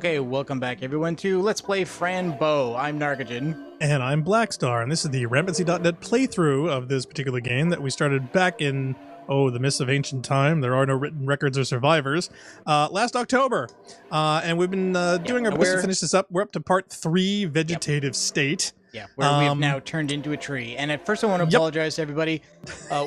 Okay, welcome back everyone to Let's Play Fran Bow. I'm Nargajan. And I'm Blackstar, and this is the Rampancy.net playthrough of this particular game that we started back in, the mists of ancient time. There are no written records or survivors. Last October. And we've been doing our best to finish this up. We're up to part 3, Vegetative State. Yeah, where we have now turned into a tree. And at first I want to apologize to everybody.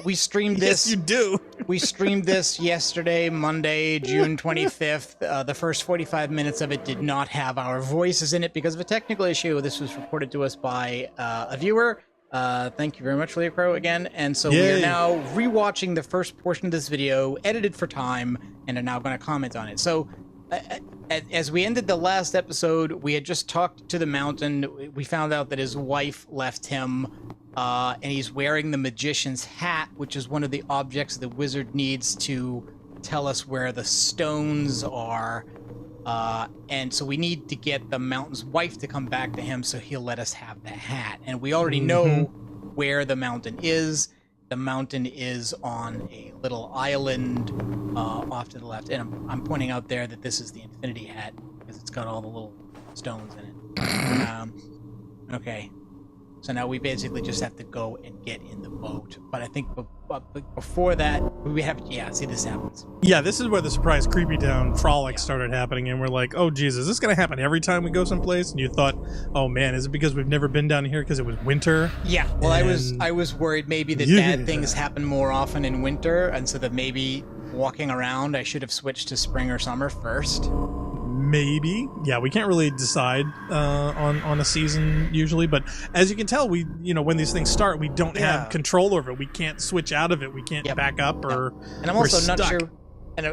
We streamed this. Yes, you do. We streamed this yesterday, Monday, June 25th. The first 45 minutes of it did not have our voices in it because of a technical issue. This was reported to us by a viewer. Thank you very much, Leah Crow, again. And so we are now rewatching the first portion of this video, edited for time, and are now going to comment on it. So as we ended the last episode, we had just talked to the mountain. We found out that his wife left him, and he's wearing the magician's hat, which is one of the objects the wizard needs to tell us where the stones are. And so we need to get the mountain's wife to come back to him so he'll let us have the hat. And we already know where the mountain is. The mountain is on a little island off to the left. And I'm pointing out there that this is the infinity hat because it's got all the little stones in it. Okay. So now we basically just have to go and get in the boat. But I think before that, we have... Yeah, see, this happens. Yeah, this is where the surprise creepy town frolic started happening. And we're like, oh, geez, is this going to happen every time we go someplace? And you thought, oh, man, is it because we've never been down here because it was winter? Yeah, well, I was worried maybe that bad things happen more often in winter. And so that maybe walking around, I should have switched to spring or summer first. Maybe. Yeah, we can't really decide on a season usually, but as you can tell, we when these things start, we don't have control over it. We can't switch out of it. We can't back up or. And I'm also not sure. And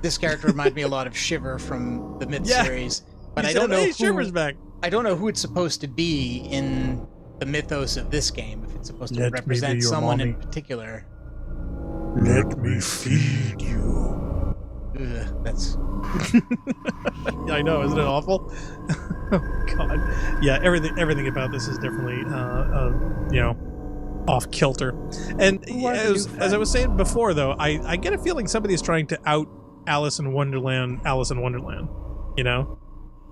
this character reminds me a lot of Shiver from the Myth series, but I don't know who. Shiver's back. I don't know who it's supposed to be in the mythos of this game. If it's supposed to represent someone in particular. Let me feed you. Ugh, that's... Yeah, I know, isn't it awful? Oh, God. Yeah, everything about this is definitely, off kilter. And as I was saying before, though, I get a feeling somebody's trying to out Alice in Wonderland,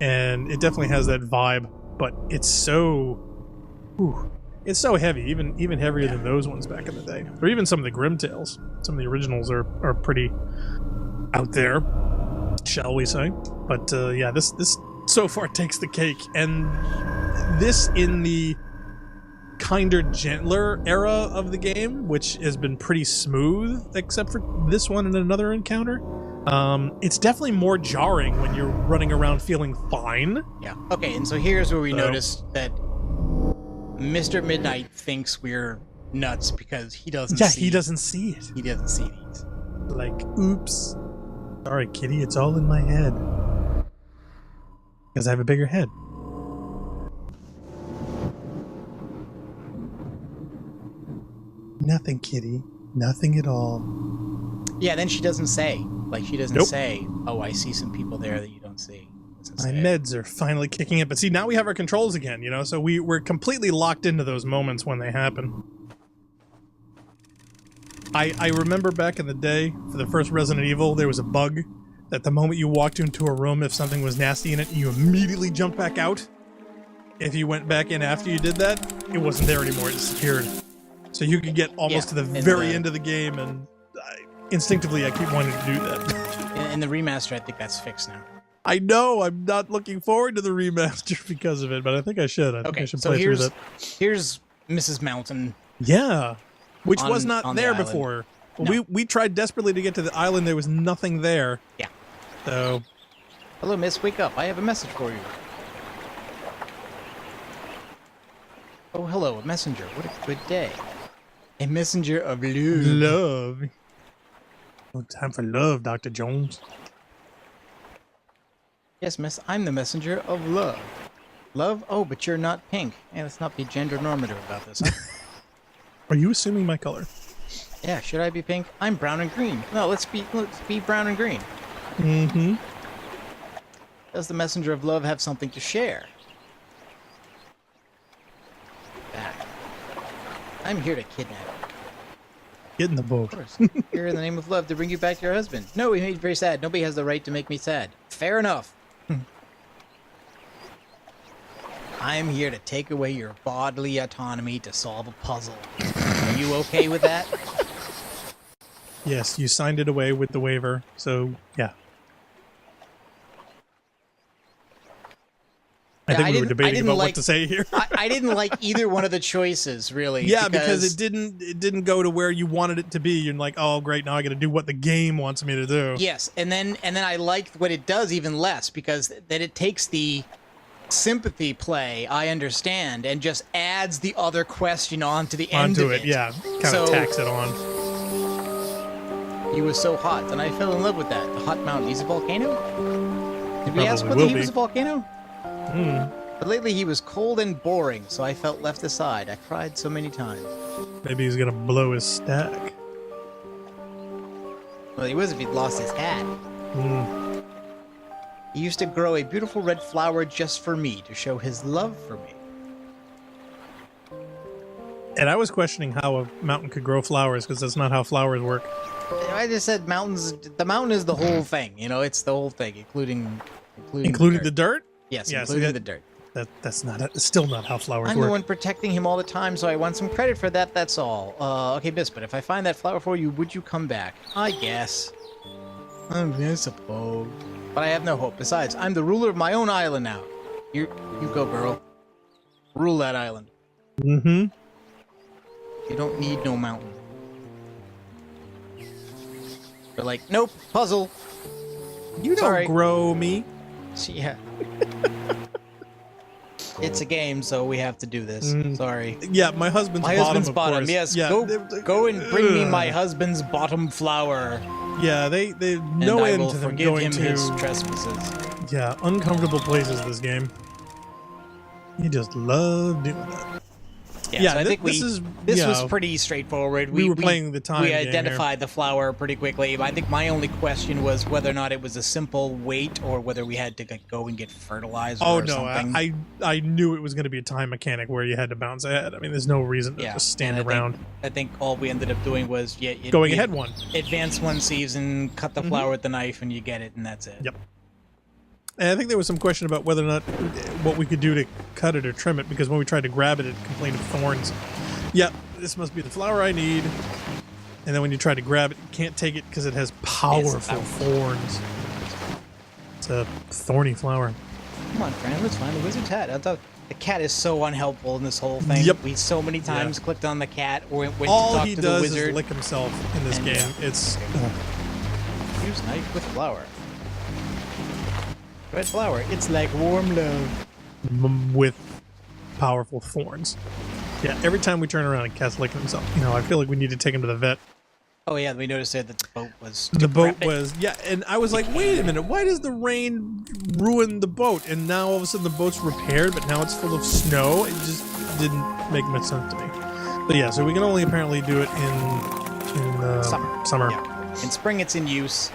And it definitely has that vibe, but it's so... It's so heavy, even heavier than those ones back in the day. Or even some of the Grimm Tales. Some of the originals are pretty out there, shall we say. But yeah, this so far takes the cake. And this in the kinder gentler era of the game, which has been pretty smooth, except for this one and another encounter. It's definitely more jarring when you're running around feeling fine. Yeah. Okay, and so here's where we noticed that Mr. Midnight thinks we're nuts because he doesn't see... Yeah, he doesn't see it. He doesn't see these. Like, oops. Sorry, kitty, it's all in my head. Because I have a bigger head. Nothing, kitty. Nothing at all. Yeah, then she doesn't say. Like, she doesn't say, oh, I see some people there that you don't see. My meds are finally kicking in. But see, now we have our controls again, so we're completely locked into those moments when they happen. I remember back in the day, for the first Resident Evil, there was a bug that the moment you walked into a room, if something was nasty in it, you immediately jumped back out. If you went back in after you did that, it wasn't there anymore, it disappeared. So you could get almost to the very end of the game, and instinctively I keep wanting to do that. In the remaster, I think that's fixed now. I know, I'm not looking forward to the remaster because of it, but I think I should. I think I should play through that. Here's Mrs. Mountain. Yeah. Which was not there before. No. We tried desperately to get to the island. There was nothing there. Yeah. So. Hello, miss. Wake up. I have a message for you. Oh, hello. A messenger. What a good day. A messenger of love. Love. No time for love, Dr. Jones. Yes, miss. I'm the messenger of love. Love? Oh, but you're not pink. Hey, let's not be gender normative about this. Huh? Are you assuming my color? Yeah, should I be pink? I'm brown and green. No, let's be brown and green. Mm-hmm. Does the messenger of love have something to share? Back. I'm here to kidnap you. Get in the boat. Of course. Here in the name of love to bring you back to your husband. No, he made me very sad. Nobody has the right to make me sad. Fair enough. I'm here to take away your bodily autonomy to solve a puzzle. Are you okay with that? Yes, you signed it away with the waiver, so yeah. I think we were debating about what to say here. I didn't like either one of the choices, really. Yeah, because it didn't go to where you wanted it to be. You're like, oh great, now I got to do what the game wants me to do. Yes, and then I liked what it does even less, because that it takes the sympathy play, I understand, and just adds the other question onto the end of it. Yeah, kind of tacks it on. He was so hot, and I fell in love with that. The hot mountain. He's a volcano? Did we ask Probably whether he was a volcano? Hmm. But lately he was cold and boring, so I felt left aside. I cried so many times. Maybe he's gonna blow his stack. Well, he was if he'd lost his hat. Hmm. He used to grow a beautiful red flower just for me, to show his love for me. And I was questioning how a mountain could grow flowers, because that's not how flowers work. I just said mountains. The mountain is the whole thing. You know, it's the whole thing, including the dirt. Yes, yeah, including the dirt. That's still not how flowers I'm work. the one protecting him all the time, so I want some credit for that. That's all. Okay, miss, but if I find that flower for you, would you come back? I guess. I suppose. But I have no hope. Besides, I'm the ruler of my own island now. You go, girl. Rule that island. Mm-hmm. You don't need no mountain. They're like, nope, puzzle. You don't grow me. Yeah. It's a game, so we have to do this. Sorry. Yeah, my husband's bottom. Yes, yeah, go and bring me my husband's bottom flower. Yeah, they no and end I will to them forgive going him to his trespasses. Yeah, uncomfortable places. This game. You just love doing that. Yeah, so I think this was pretty straightforward. We were playing the time. We game identified the flower pretty quickly. I think my only question was whether or not it was a simple wait or whether we had to go and get fertilizer. Oh or no, something. I knew it was going to be a time mechanic where you had to bounce ahead. I mean, there's no reason to just stand around. I think all we ended up doing was going ahead one. Advance one season, cut the flower with the knife, and you get it, and that's it. Yep. And I think there was some question about whether or not what we could do to cut it or trim it, because when we tried to grab it, it complained of thorns. Yep, this must be the flower I need. And then when you try to grab it, you can't take it because it has powerful thorns. It's a thorny flower. Come on, Fran, let's find the wizard's hat. I thought the cat is so unhelpful in this whole thing. Yep. We so many times clicked on the cat or went to All talk he to the does wizard. is lick himself in this game. It's use knife with flower. Red flower. It's like warm love. with powerful thorns. Yeah, every time we turn around and cat's licking himself. You know, I feel like we need to take him to the vet. Oh yeah, we noticed that the boat was. The boat was, yeah, and I was like, wait a minute, why does the rain ruin the boat? And now all of a sudden the boat's repaired, but now it's full of snow. It just didn't make much sense to me. But yeah, so we can only apparently do it in summer. Yeah. In spring, it's in use.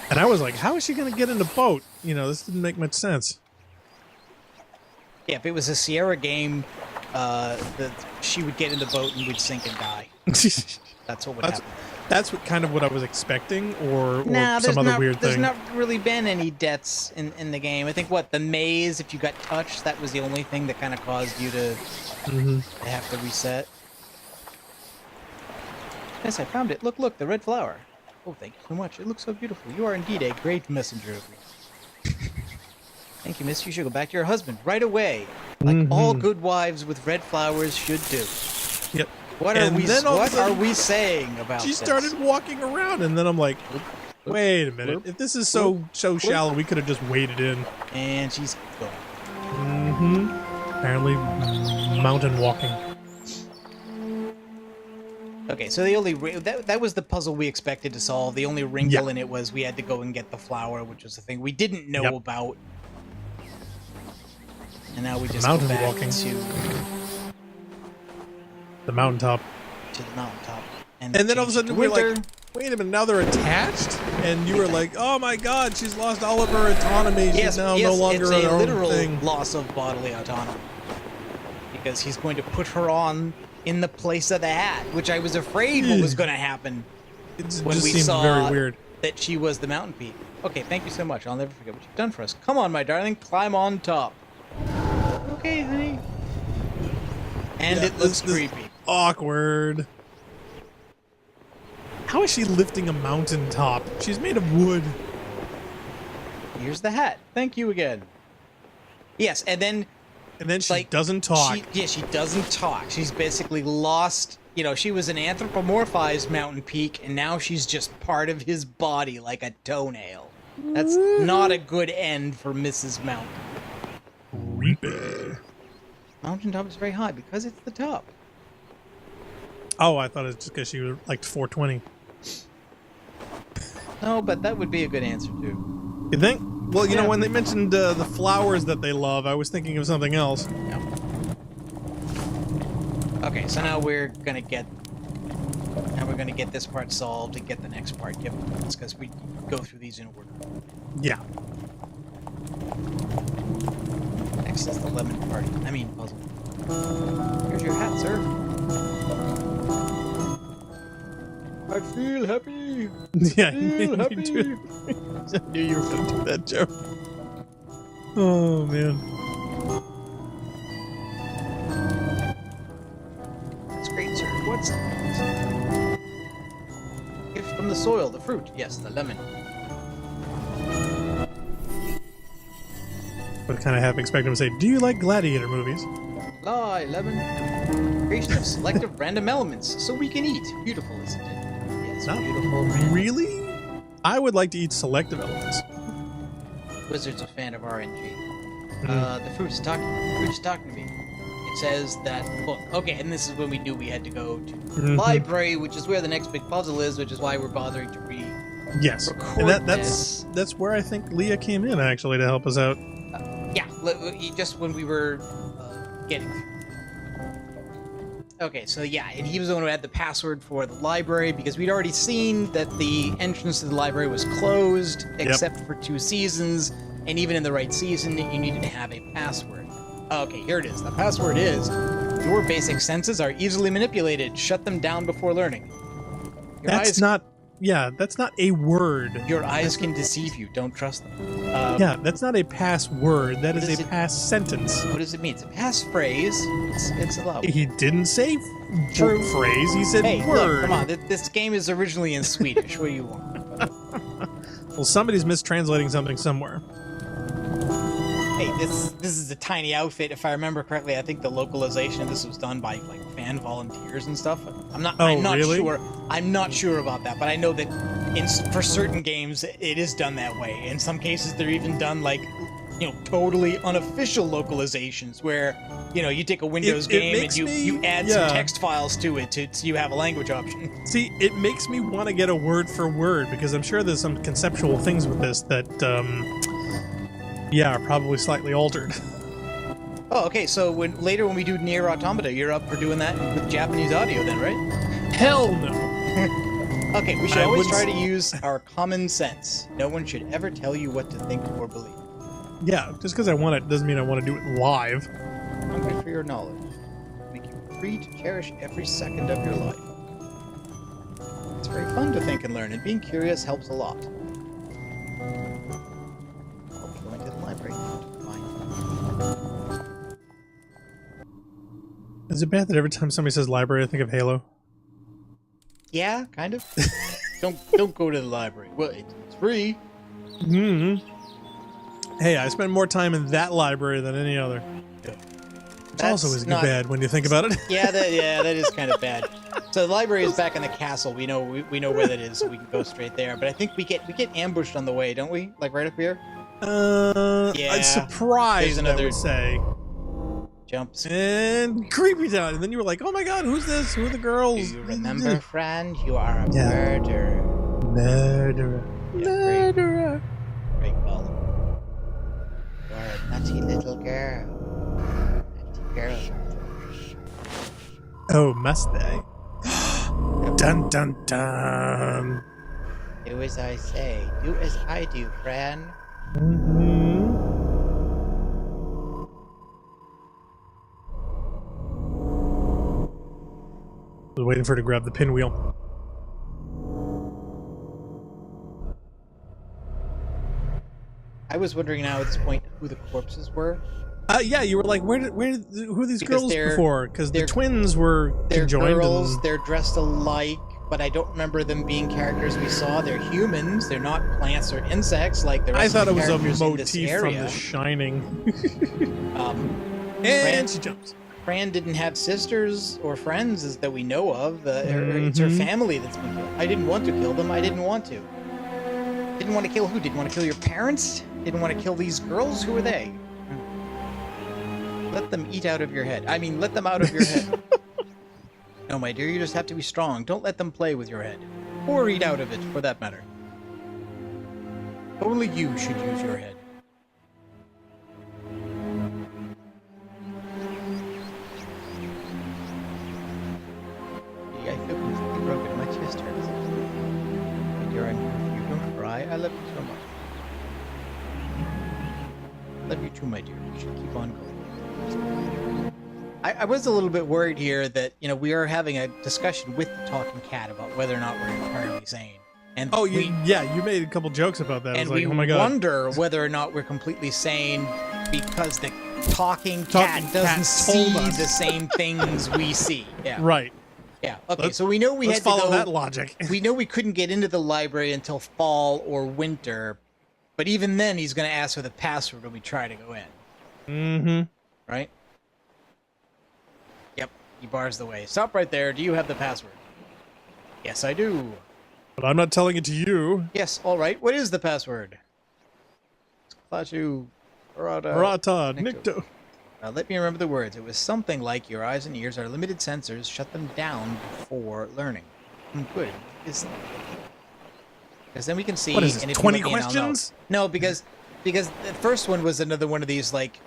And I was like, how is she going to get in the boat? You know, this didn't make much sense. Yeah, if it was a Sierra game, she would get in the boat and we'd sink and die. That's what would happen. That's what I was expecting, or nah, some other weird there's thing. There's not really been any deaths in the game. I think, the maze, if you got touched, that was the only thing that kind of caused you to have to reset. Yes, I found it. Look, the red flower. Oh, thank you so much. It looks so beautiful. You are indeed a great messenger of me. Thank you, miss. You should go back to your husband right away. Like all good wives with red flowers should do. Yep. What are we saying about she this? started walking around, and then I'm like, wait a minute. If this is so shallow, we could have just waded in. And she's gone. Apparently, mountain walking. Okay, so the only that was the puzzle we expected to solve. The only wrinkle in it was we had to go and get the flower, which was the thing we didn't know about. And now we just mountain go back walking to the mountaintop. To the mountaintop. And then all of a sudden we're like, wait a minute, now they're attached? And you were like, oh my god, she's lost all of her autonomy. She's now no longer it's a her literal own thing. loss of bodily autonomy. Because he's going to put her on in the place of the hat, which I was afraid what was going to happen. It when just we seemed saw very weird. that she was the mountain peak. Okay, thank you so much. I'll never forget what you've done for us. Come on, my darling, climb on top. Okay, honey. And Yeah, it looks this creepy. Awkward. How is she lifting a mountain top? She's made of wood. Here's the hat. Thank you again. Yes, and then she like, doesn't talk. She doesn't talk. She's basically lost. You know, she was an anthropomorphized mountain peak, and now she's just part of his body like a toenail. That's not a good end for Mrs. Mountain. Creepy. Mountaintop is very high because it's the top. Oh, I thought it was just because she liked 420. No, but that would be a good answer too. You think? Well, you Yeah. know, when they mentioned the flowers that they love, I was thinking of something else. No. Okay, so now we're gonna get this part solved and get the next part given to us because we go through these in order. Yeah. Next is the lemon party. I mean puzzle. Here's your hat, sir. I feel happy. Yeah, Feel happy. I knew you were going to do that joke. Oh, man. That's great, sir. What's that? Gift from the soil, the fruit. Yes, the lemon. But kind of half expect him to say, "Do you like gladiator movies?" Lie, lemon. Creation of selective random elements, so we can eat. Beautiful, isn't it? Yes, Not beautiful. Random. really? I would like to eat selective elements. Wizard's a fan of RNG. The fruit's talking to me. It says that book. Okay, and this is when we knew we had to go to the library, which is where the next big puzzle is, which is why we're bothering to read. Yes, Record and that's where I think Leah came in actually to help us out. Yeah, just when we were getting through. Okay, so yeah, and he was the one who had the password for the library because we'd already seen that the entrance to the library was closed except for 2 seasons, and even in the right season, you needed to have a password. Okay, here it is. The password is, your basic senses are easily manipulated. Shut them down before learning. That's not a word. Your eyes can deceive you. Don't trust them. Yeah, that's not a password. That is a pass sentence. What does it mean? It's a passphrase. It's allowed. He didn't say True. phrase. He said Hey, word. look, come on. This game is originally in Swedish. What do you want? Well, somebody's mistranslating something somewhere. Hey, this is a tiny outfit. If I remember correctly, I think the localization of this was done by like fan volunteers and stuff. I'm not really? sure. I'm not sure about that, but I know that for certain games it is done that way. In some cases, they're even done like, totally unofficial localizations where, you take a Windows game and you add some text files to it so you have a language option. See, it makes me want to get a word for word because I'm sure there's some conceptual things with this that, are probably slightly altered. Oh, okay. So later when we do Nier Automata, you're up for doing that with Japanese audio, then, right? Hell no. Okay, we should always try to use our common sense. No one should ever tell you what to think or believe. Yeah, just because I want it doesn't mean I want to do it live. Hungry for your knowledge. Make you free to cherish every second of your life. It's very fun to think and learn, and being curious helps a lot. I'll be going to the library now to find. Is it bad that every time somebody says library, I think of Halo? Yeah, kind of. Don't go to the library. Well, it's free. Hey, I spent more time in that library than any other. It's also isn't bad when you think about it. Yeah, that is kind of bad. So the library is back in the castle. We know where that is, so we can go straight there. But I think we get ambushed on the way, don't we? Like right up here. I'm surprised. I would say. Jumps. And creepy down, and then you were like, "Oh my God, who's this? Who are the girls?" Do you remember, Fran? You are a murderer. Murderer. Yeah, Murderer. Great call. You are a nutty little girl. Nutty girl. Oh, must they? Dun dun dun. Do as I say. Do as I do, Fran. I was waiting for her to grab the pinwheel. was wondering now at this point who the corpses were. Yeah, you were like, who are these girls before? Because the twins were they're conjoined. Girls, they're dressed alike, but I don't remember them being characters we saw. They're humans. They're not plants or insects like the rest I thought of the it was a characters motif from The Shining. Fran, she jumps. Fran didn't have sisters or friends that we know of. It's her family that's been killed. I didn't want to kill them. I didn't want to. Didn't want to kill who? Didn't want to kill your parents? Didn't want to kill these girls? Who are they? Let them eat out of your head. I mean, let them out of your head. No, my dear, you just have to be strong. Don't let them play with your head. Or eat out of it, for that matter. Only you should use your head. I feel completely broken. My chest hurts. My dear, I'm here for you. Don't cry. I love you so much. I love you too, my dear. You should keep on going. I was a little bit worried here that, you know, we are having a discussion with the talking cat about whether or not we're entirely sane. And you made a couple jokes about that. And I was like, we oh my God. wonder whether or not we're completely sane because the talking cat doesn't see the same things we see. Yeah. Right. Yeah. Okay. So we know we had to follow go, that logic. We know we couldn't get into the library until fall or winter, but even then he's going to ask for the password when we try to go in. Mm-hmm. Right? Yep. He bars the way. Stop right there. Do you have the password? Yes, I do. But I'm not telling it to you. Yes. All right. What is the password? Klaatu Rata Nikto. Let me remember the words. It was something like your eyes and ears are limited sensors. Shut them down before learning. Good. Because then we can see. What is this, and if 20 you look in, questions? No, because the first one was another one of these, like,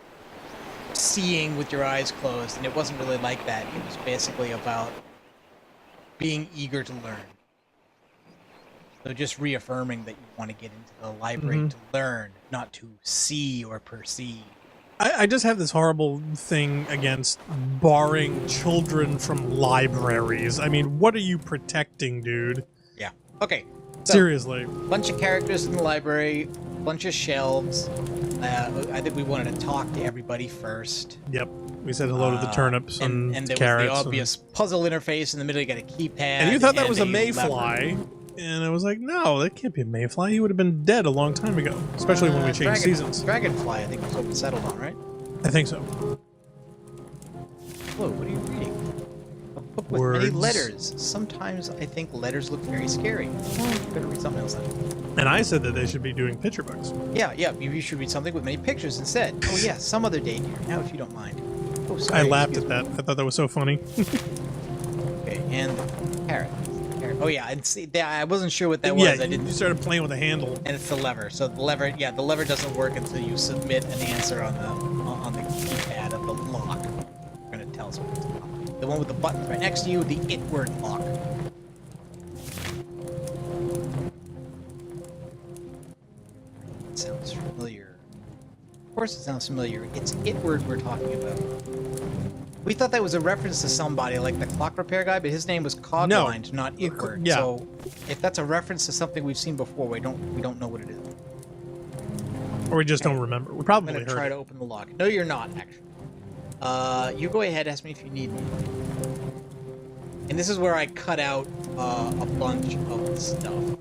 seeing with your eyes closed, and it wasn't really like that. It was basically about being eager to learn. So just reaffirming that you want to get into the library to learn, not to see or perceive. I just have this horrible thing against barring children from libraries. I mean, what are you protecting, dude? Yeah. Okay. So, seriously. Bunch of characters in the library, bunch of shelves. I think we wanted to talk to everybody first. Yep. We said hello to the turnips and there carrots. was the obvious puzzle interface in the middle. You got a keypad. And you thought that was a mayfly. And I was like, no, that can't be a mayfly. He would have been dead a long time ago. Especially when we changed seasons. Dragonfly, I think, was what we settled on, right? I think so. Whoa, what are you reading? A book with many letters. Sometimes I think letters look very scary. You better read something else then. And I said that they should be doing picture books. Yeah, you should read something with many pictures instead. Oh yeah, some other day, dear. Now, if you don't mind. Oh, sorry. I laughed at that. I thought that was so funny. Okay, and the carrot. Oh yeah, and see, I wasn't sure what that was. Yeah, you started playing with the handle. And it's the lever. So the lever doesn't work until you submit an answer on the keypad of the lock. We're gonna tell us what it's about. The one with the buttons right next to you, the it word lock. It sounds familiar. Of course, it sounds familiar. It's it word we're talking about. We thought that was a reference to somebody, like the clock repair guy, but his name was Cogwind, not Itward. Yeah. So if that's a reference to something we've seen before, we don't know what it is. Or we just don't remember. We probably I'm gonna try to open the lock. No, you're not, actually. You go ahead, ask me if you need me. And this is where I cut out a bunch of the stuff.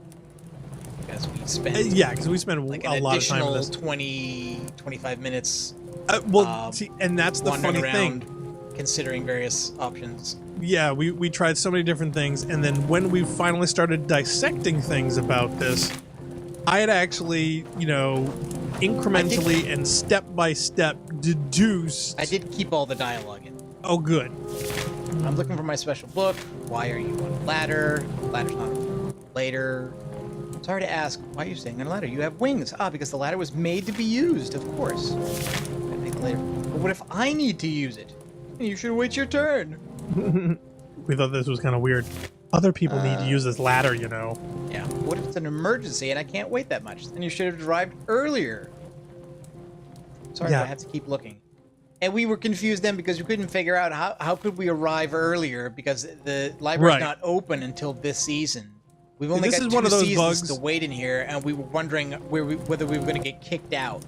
Because we spent... because we spent like a lot of time on this. 25 minutes... see, and that's the funny thing. Considering various options. Yeah, we tried so many different things, and then when we finally started dissecting things about this, I had actually, incrementally and step by step deduced. I did keep all the dialogue in. Oh, good. I'm looking for my special book. Why are you on a ladder? Ladder's not later. Sorry to ask, why are you staying on a ladder? You have wings. Because the ladder was made to be used, of course. Later. But what if I need to use it? You should wait your turn. We thought this was kind of weird. Other people need to use this ladder, Yeah. What if it's an emergency and I can't wait that much? Then you should have arrived earlier. Sorry, I have to keep looking. And we were confused then because we couldn't figure out how could we arrive earlier because the library's not open until this season. We've only This got is 2 one of those seasons bugs. to wait in here, and we were wondering whether we were going to get kicked out.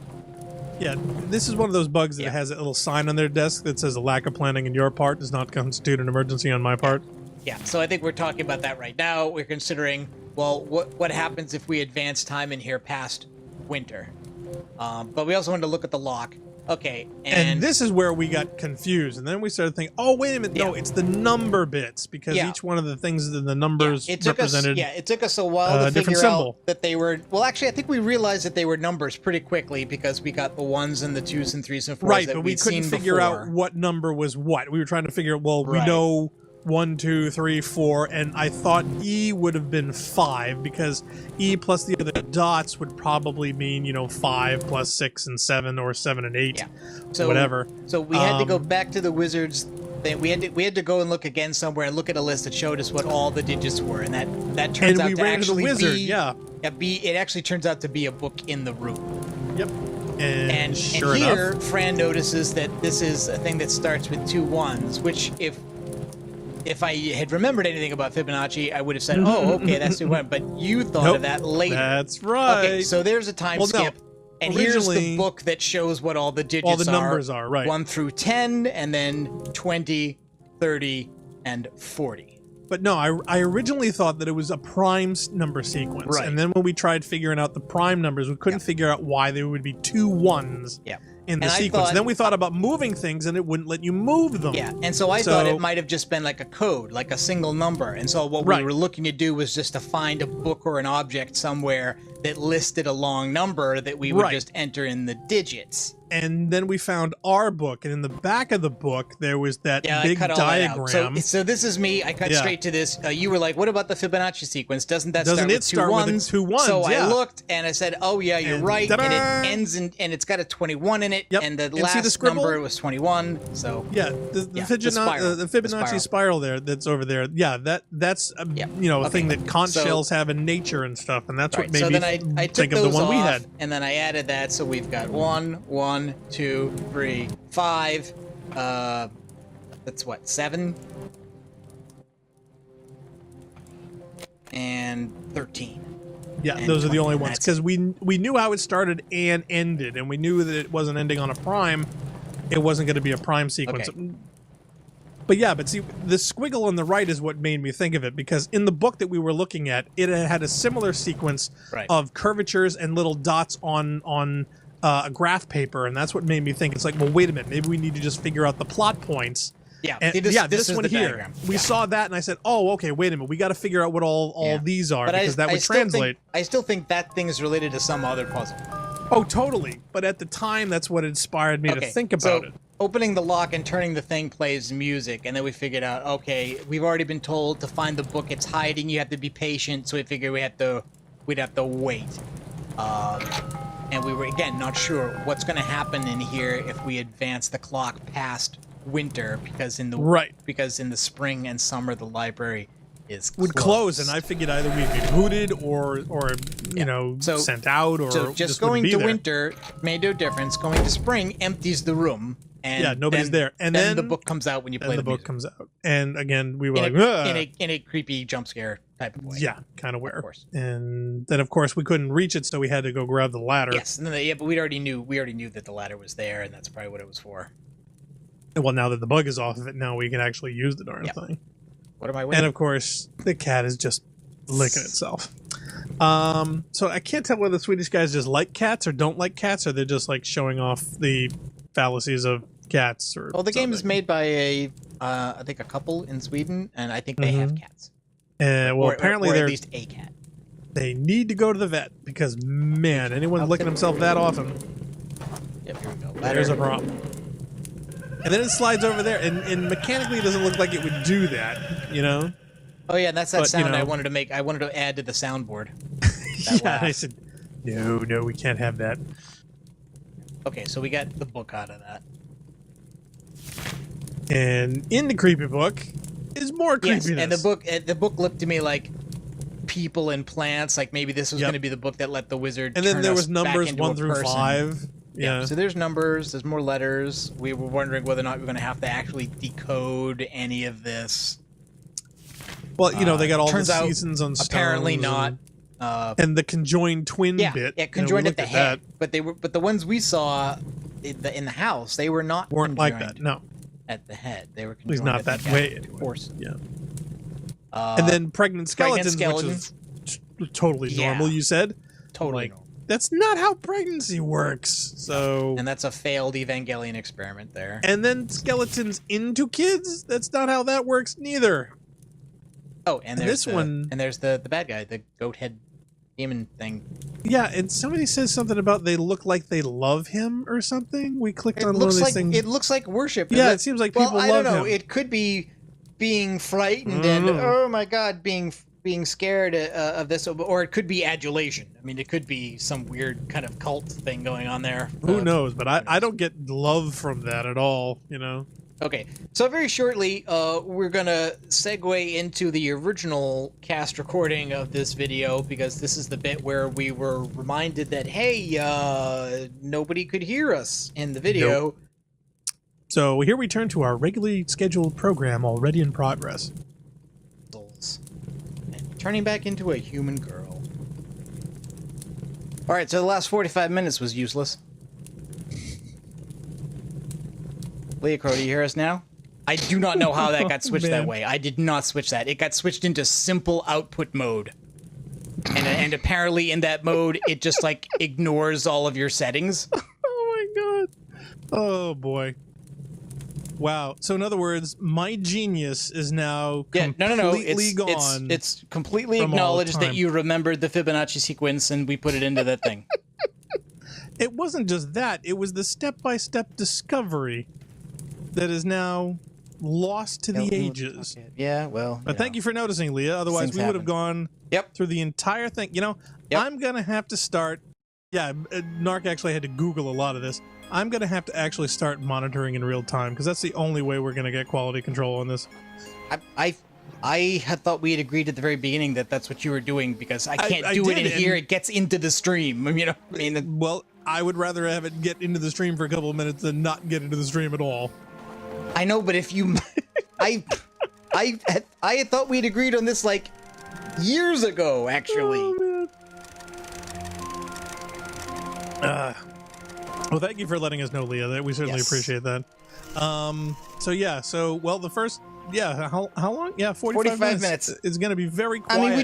Yeah, this is one of those bugs that Yeah. has a little sign on their desk that says a lack of planning on your part does not constitute an emergency on my part. Yeah, so I think we're talking about that right now. We're considering, well, what happens if we advance time in here past winter? But we also wanted to look at the lock. Okay, And this is where we got confused, and then we started thinking, oh, wait a minute, no, it's the number bits, because Yeah. each one of the things in the numbers represented it took us a while to different figure symbol. out that they were, well, actually, I think we realized that they were numbers pretty quickly because we got the 1s and the 2s and 3s and 4s Right, that but we we'd couldn't seen figure before. out what number was what. We were trying to figure out, well, we Right. know 1, 2, 3, 4, and I thought E would have been 5, because E plus the other dots would probably mean, 5 plus 6 and 7, or 7 and 8, Yeah. So, whatever. So we had to go back to the wizards. We had to go and look again somewhere and look at a list that showed us what all the digits were, and that turns And out we to ran into the actually wizard, be it actually turns out to be a book in the room. Yep. And sure and here, enough, Fran notices that this is a thing that starts with 2 1s, which if I had remembered anything about Fibonacci, I would have said, "Oh, okay, that's 2 1." But you thought Nope, of that later. that's right. Okay, so there's a time Well, no, skip, and here's the originally- book that shows what all the digits all the numbers are, right. 1 through 10, and then 20, 30, and 40. But no, I originally thought that it was a prime number sequence. Right. And then when we tried figuring out the prime numbers, we couldn't figure out why there would be 2 1s Yeah. in the And I sequence. thought- Then we thought about moving things, and it wouldn't let you move them. Yeah, and so I thought it might have just been like a code, like a single number. And so what we Right. were looking to do was just to find a book or an object somewhere that listed a long number that we would Right. just enter in the digits. And then we found our book, and in the back of the book, there was that Yeah, big I cut all that out. diagram. So this is me. I cut Yeah. straight to this. You were like, "What about the Fibonacci sequence? Doesn't Doesn't start it with start 2 with the 1s?" 2 1s? So Yeah. I looked and I said, "Oh yeah, you're And right." ta-da! And it ends in, and it's got a 21 in it. Yep. And the And see the last scribble? number was 21. So Yeah, the Yeah, Fibonacci, the the Fibonacci spiral there that's over there. Yeah, that's a Yeah. a Okay. thing that conch So- shells have in nature and stuff, and that's right. what made So me then I took think of the those one we off, had. and then I added that. So we've got 1, 1, 2, 3, 5. That's what, 7? And 13. Yeah, and those are the 20, only and ones that's because we knew how it started and ended, and we knew that it wasn't ending on a prime. It wasn't going to be a prime sequence. Okay. But yeah, but see, the squiggle on the right is what made me think of it, because in the book that we were looking at, it had a similar sequence Right. of curvatures and little dots on a graph paper, and that's what made me think. It's like, well, wait a minute, maybe we need to just figure out the plot points. Yeah, And, see, this this is one the here. diagram. We Yeah. saw that, and I said, oh, okay, wait a minute, we got to figure out what all Yeah. these are, But because that would still think- translate. I still think that thing is related to some other puzzle. Oh, totally. But at the time, that's what inspired me to think about so it. opening the lock and turning the thing plays music, and then we figured out, okay, we've already been told to find the book it's hiding. You have to be patient, so we figured we'd have to wait. And we were again not sure what's going to happen in here if we advance the clock past winter, because in the spring and summer the library is Would close, and I figured either we'd be booted or So- sent out, or So just wouldn't going be to there. winter made no difference. Going to spring empties the room, and Yeah, nobody's there. And then the then- book comes out when you play and the book music. comes out, and again we were in like, a, "Ugh." in a creepy jump scare type of way. Yeah, kind of weird. course. And then of course we couldn't reach it, so we had to go grab the ladder. Yes, and then, but we already knew that the ladder was there, and that's probably what it was for. And well, now that the bug is off of it, now we can actually use the darn Yep. thing. What am I And waiting? of course, the cat is just licking itself. So I can't tell whether the Swedish guys just like cats or don't like cats, or they're just like showing off the fallacies of cats. Or Well, the game is something. made by I think a couple in Sweden, and I think they have cats. Well, Or- apparently or they're at least a cat. they need to go to the vet, because man, anyone licking himself that often, Yep, here we go. there's a Ladder. problem. And then it slides over there, and mechanically it doesn't look like it would do that, you know? Oh yeah, that's that But, you sound know. I wanted to make. I wanted to add to the soundboard. Yeah, laugh. and I said, no, we can't have that. Okay, so we got the book out of that. And in the creepy book is more Yes, creepiness. and the book looked to me like people and plants. Like maybe this was Yep. going to be the book that let the wizard. And then turn there us was numbers back into 1 a through person. 5. Yeah. So there's numbers. There's more letters. We were wondering whether or not we're going to have to actually decode any of this. Well, you know, they got all the turns out seasons on stones. apparently not. And the conjoined twin Yeah, bit. yeah, conjoined at the head. But the ones we saw in the house, they were not weren't like conjoined that. No, at the head. They were at least conjoined not at that the way. head, of Anyway. course. Yeah. And then pregnant skeletons, which is totally normal. You said totally like, normal. that's not how pregnancy works. So, and that's a failed Evangelion experiment there. And then skeletons into kids. That's not how that works neither. Oh, and there's this one, and there's the bad guy, the goat head demon thing. Yeah, and somebody says something about they look like they love him or something. We clicked on one of these things. It looks like worship. Yeah, it seems like people love him. I don't know. It could be being frightened and oh my god, being scared of this, or it could be adulation. I mean, it could be some weird kind of cult thing going on there. Who knows? But I don't get love from that at all. You know. Okay, so very shortly, we're gonna segue into the original cast recording of this video, because this is the bit where we were reminded that, hey, nobody could hear us in the video. Nope. So here we turn to our regularly scheduled program already in progress. And turning back into a human girl. Alright, so the last 45 minutes was useless. Leah Crow, do you hear us now? I do not know how that got switched that way. I did not switch that. It got switched into simple output mode. And apparently in that mode, it just, like, ignores all of your settings. Oh my god. Oh boy. Wow. So in other words, my genius is now completely gone. It's completely acknowledged that you remembered the Fibonacci sequence and we put it into that thing. It wasn't just that. It was the step-by-step discovery that is now lost to the ages. Okay. Yeah, well. But thank you for noticing, Leah. Otherwise, we would have gone through the entire thing. You know, I'm going to have to start... Yeah, Narc actually had to Google a lot of this. I'm going to have to actually start monitoring in real time, because that's the only way we're going to get quality control on this. I had thought we had agreed at the very beginning that that's what you were doing, because I can't do it in here. It gets into the stream. You know, I mean, well, I would rather have it get into the stream for a couple of minutes than not get into the stream at all. I know, but if you, I had thought we'd agreed on this like years ago, actually. Oh, man. Well, thank you for letting us know, Leah. That we certainly appreciate that. So yeah, well, the first, how long? Yeah, 45 minutes. It's going to be very quiet. I mean,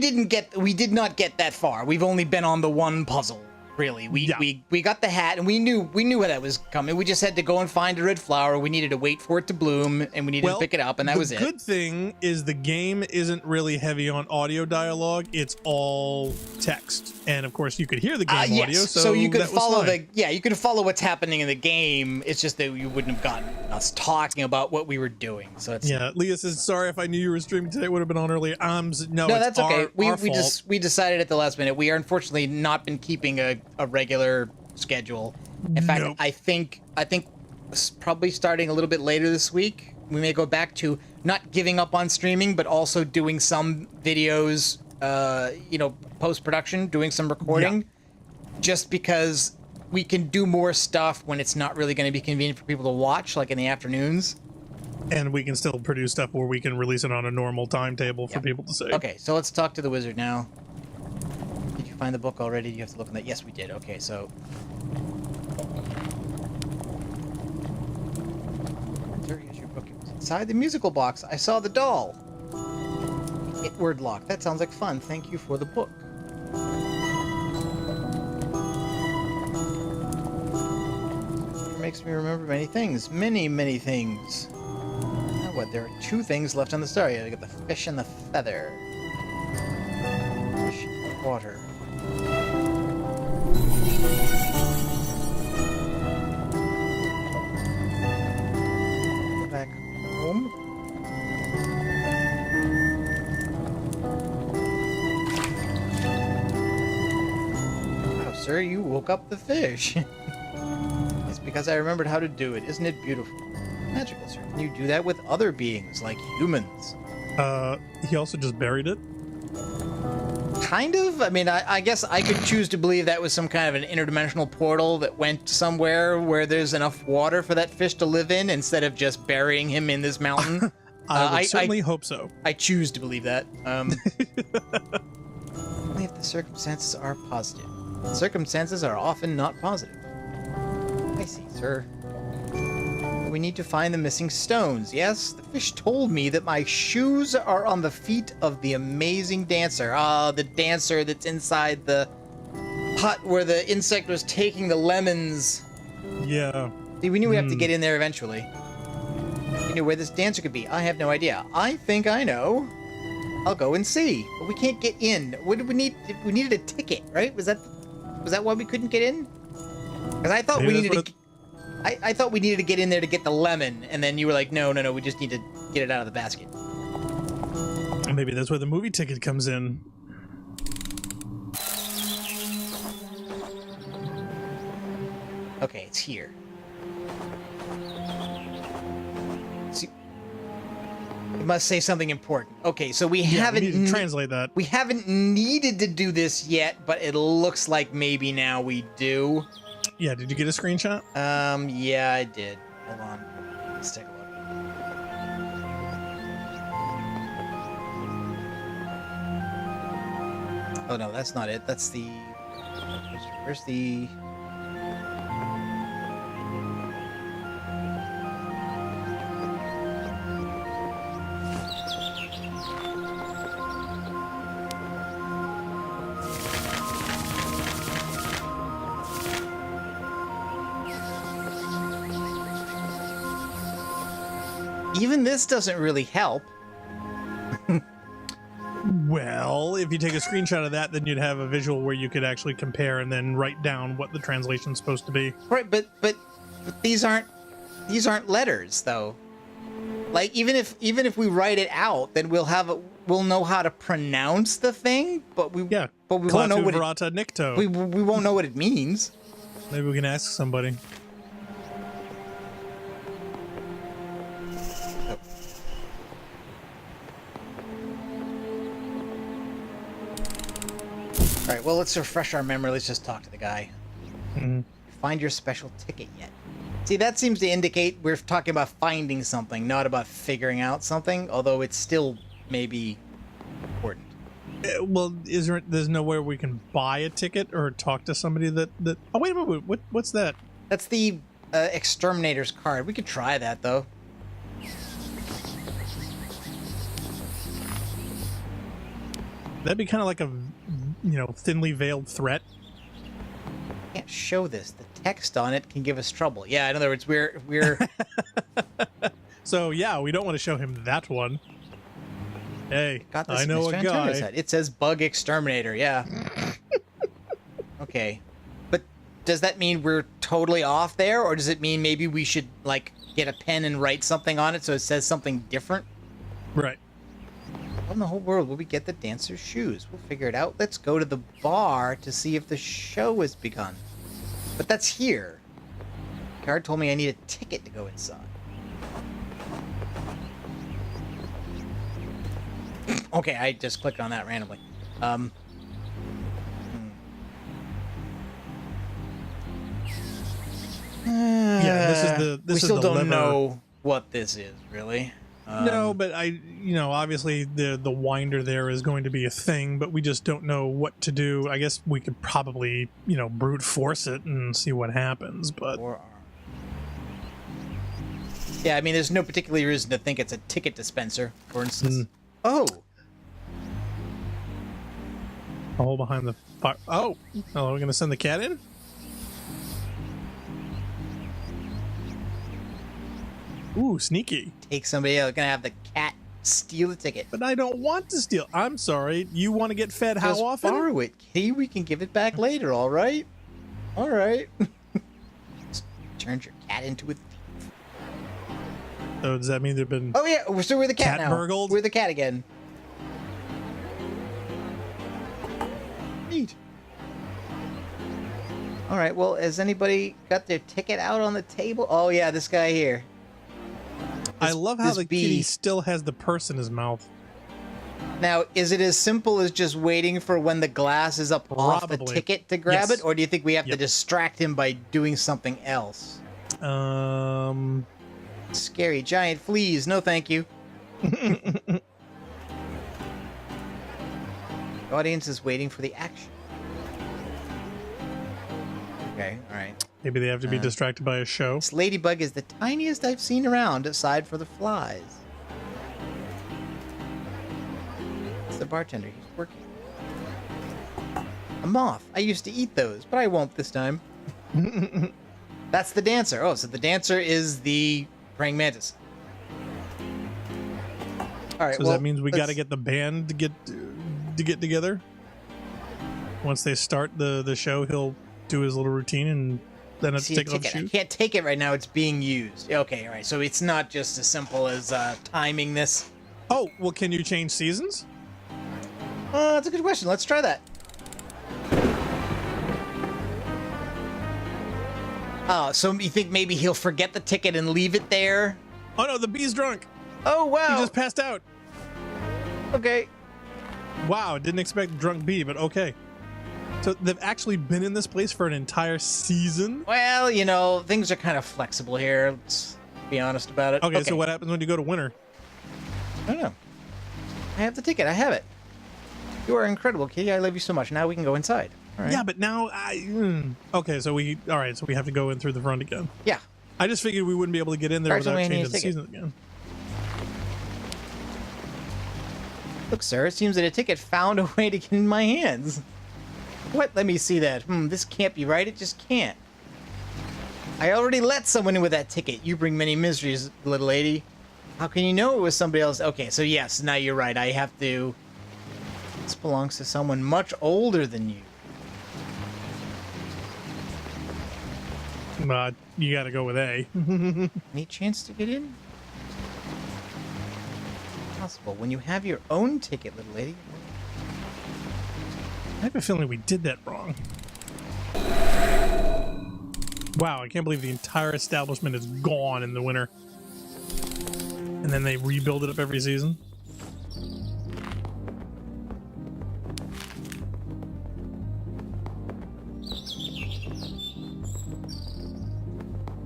we did not get that far. We've only been on the one puzzle. Really, we got the hat, and we knew where that was coming. We just had to go and find a red flower. We needed to wait for it to bloom, and we needed to pick it up, and that was it. The good thing is the game isn't really heavy on audio dialogue. It's all text, and of course you could hear the game audio. So you could follow you could follow what's happening in the game. It's just that you wouldn't have gotten us talking about what we were doing. So it's Leah says, sorry if I knew you were streaming today. It would have been on earlier. No, that's okay. Our We decided at the last minute. We are unfortunately not been keeping a regular schedule. In fact, I think probably starting a little bit later this week, we may go back to not giving up on streaming, but also doing some videos, post-production, doing some recording, just because we can do more stuff when it's not really going to be convenient for people to watch, like in the afternoons. And we can still produce stuff where we can release it on a normal timetable for people to see. Okay, so let's talk to the wizard now. Did you find the book already? You have to look in that. Yes, we did. Okay, so here's your book. It was inside the musical box. I saw the doll. Word lock. That sounds like fun. Thank you for the book. It makes me remember many things. Many things. Now what? There are 2 things left on the star. You got the fish and the feather. Fish and water. Back home. Wow, sir, you woke up the fish. It's because I remembered how to do it. Isn't it beautiful? Magical, sir. Can you do that with other beings, like humans? He also just buried it? Kind of. I mean, I guess I could choose to believe that was some kind of an interdimensional portal that went somewhere where there's enough water for that fish to live in, instead of just burying him in this mountain. I would certainly hope so. I choose to believe that. Only if the circumstances are positive. Circumstances are often not positive. I see, sir. We need to find the missing stones. Yes, the fish told me that my shoes are on the feet of the amazing dancer. Ah, the dancer that's inside the hut where the insect was taking the lemons. Yeah. See, we knew we have to get in there eventually. We knew where this dancer could be. I have no idea. I think I know. I'll go and see. But we can't get in. What did we need? We needed a ticket, right? Was that why we couldn't get in? Because I thought I thought we needed to get in there to get the lemon, and then you were like, no, we just need to get it out of the basket. Maybe that's where the movie ticket comes in. Okay, it's here. See, it must say something important. Okay, so we haven't we need to translate that. We haven't needed to do this yet, but it looks like maybe now we do. Yeah, did you get a screenshot? Yeah, I did. Hold on. Let's take a look. Oh no, that's not it. That's the... Where's the... Even this doesn't really help. Well, if you take a screenshot of that, then you'd have a visual where you could actually compare and then write down what the translation's supposed to be. Right, but these aren't letters though. Like even if we write it out, then we'll know how to pronounce the thing, but we won't know what we won't know what it means. Maybe we can ask somebody. All right, well, let's refresh our memory. Let's just talk to the guy. Mm-hmm. Find your special ticket yet? See, that seems to indicate we're talking about finding something, not about figuring out something, although it's still maybe important. Well, there's nowhere we can buy a ticket or talk to somebody that... Oh, wait a minute. What's that? That's the exterminator's card. We could try that, though. That'd be kind of like a, thinly veiled threat. I can't show this. The text on it can give us trouble. Yeah, in other words, we're... So, yeah, we don't want to show him that one. Hey, got this I know a guy. It says bug exterminator, yeah. Okay. But does that mean we're totally off there, or does it mean maybe we should, like, get a pen and write something on it so it says something different? Right. How in the whole world will we get the dancer's shoes? We'll figure it out. Let's go to the bar to see if the show has begun. But that's here. The card told me I need a ticket to go inside. Okay, I just clicked on that randomly. Yeah, this is we still the don't lever. know what this is, really. No, but obviously the winder there is going to be a thing, but we just don't know what to do. I guess we could probably, brute force it and see what happens, but... Yeah, I mean, there's no particular reason to think it's a ticket dispenser, for instance. Oh! A hole behind the fire. Oh, we're going to send the cat in? Ooh, sneaky. Take somebody else. Gonna have the cat steal the ticket. But I don't want to steal. I'm sorry. You want to get fed how Just often? borrow it, kitty. We can give it back later, all right? All right. Just turned your cat into a thief. So does that mean they've been... Oh, yeah. So we're the cat now. burgled? We're the cat again. Neat. All right. Well, has anybody got their ticket out on the table? Oh, yeah. This guy here. I love how the kitty still has the purse in his mouth. Now, is it as simple as just waiting for when the glass is up off the ticket to grab it? Or do you think we have to distract him by doing something else? Um... Scary giant fleas. No, thank you. The audience is waiting for the action. Okay, all right. Maybe they have to be distracted by a show. This ladybug is the tiniest I've seen around, aside for the flies. It's the bartender. He's working. A moth. I used to eat those, but I won't this time. That's the dancer. Oh, so the dancer is the praying mantis. All right. So well, that means we got to get the band to get together. Once they start the show, he'll do his little routine and then have to take off his shoes. I can't take it right now. It's being used. Okay, all right. So it's not just as simple as timing this. Oh, well, can you change seasons? That's a good question. Let's try that. Oh, so you think maybe he'll forget the ticket and leave it there? Oh no, the bee's drunk. Oh wow! He just passed out. Okay. Wow, didn't expect drunk bee, but okay. So they've actually been in this place for an entire season? Well, you know, things are kind of flexible here. Let's be honest about it. Okay, so what happens when you go to winter? I don't know. I have the ticket. I have it. You are incredible, Kitty. I love you so much. Now we can go inside. All right. Yeah, but now okay, so we have to go in through the front again. Yeah. I just figured we wouldn't be able to get in there without changing the season again. Look, sir, it seems that a ticket found a way to get in my hands. What? Let me see that. This can't be right. It just can't. I already let someone in with that ticket. You bring many mysteries, little lady. How can you know it was somebody else? Okay, so yes, now you're right. I have to... This belongs to someone much older than you. You gotta go with A. Any chance to get in? Possible. When you have your own ticket, little lady. I have a feeling we did that wrong. Wow, I can't believe the entire establishment is gone in the winter. And then they rebuild it up every season.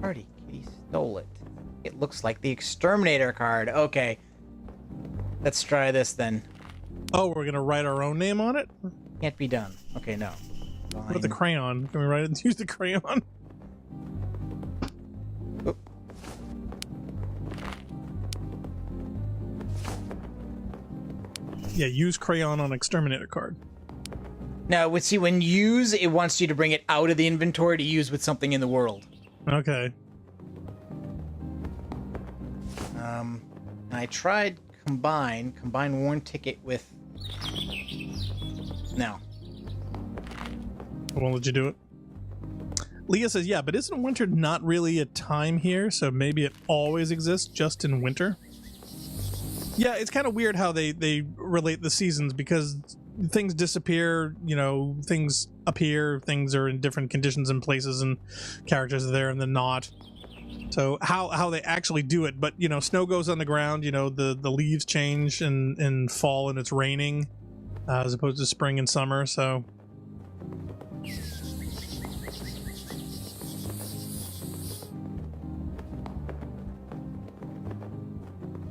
Party. Kitty stole it. It looks like the exterminator card. Okay. Let's try this then. Oh, we're gonna write our own name on it? Can't be done. Okay, no. Fine. What about the crayon? Can we write it and use the crayon? Oop. Yeah, use crayon on exterminator card. No, see, when use, it wants you to bring it out of the inventory to use with something in the world. Okay. And I tried combine worn ticket with... No. I won't let you do it. Leah says, yeah, but isn't winter not really a time here? So maybe it always exists just in winter? Yeah, it's kind of weird how they relate the seasons because things disappear, you know, things appear, things are in different conditions and places and characters are there and then not. So how they actually do it, but you know, snow goes on the ground, you know, the leaves change in fall and it's raining as opposed to spring and summer, so...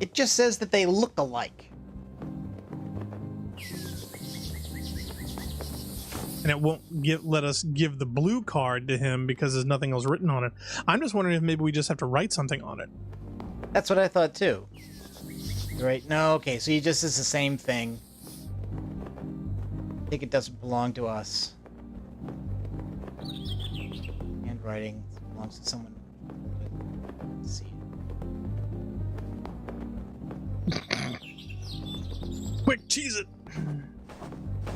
It just says that they look alike. And it won't let us give the blue card to him because there's nothing else written on it. I'm just wondering if maybe we just have to write something on it. That's what I thought too. Right? No, okay, so he just is the same thing. I think it doesn't belong to us. Handwriting belongs to someone. Let's see. Quick, cheese it!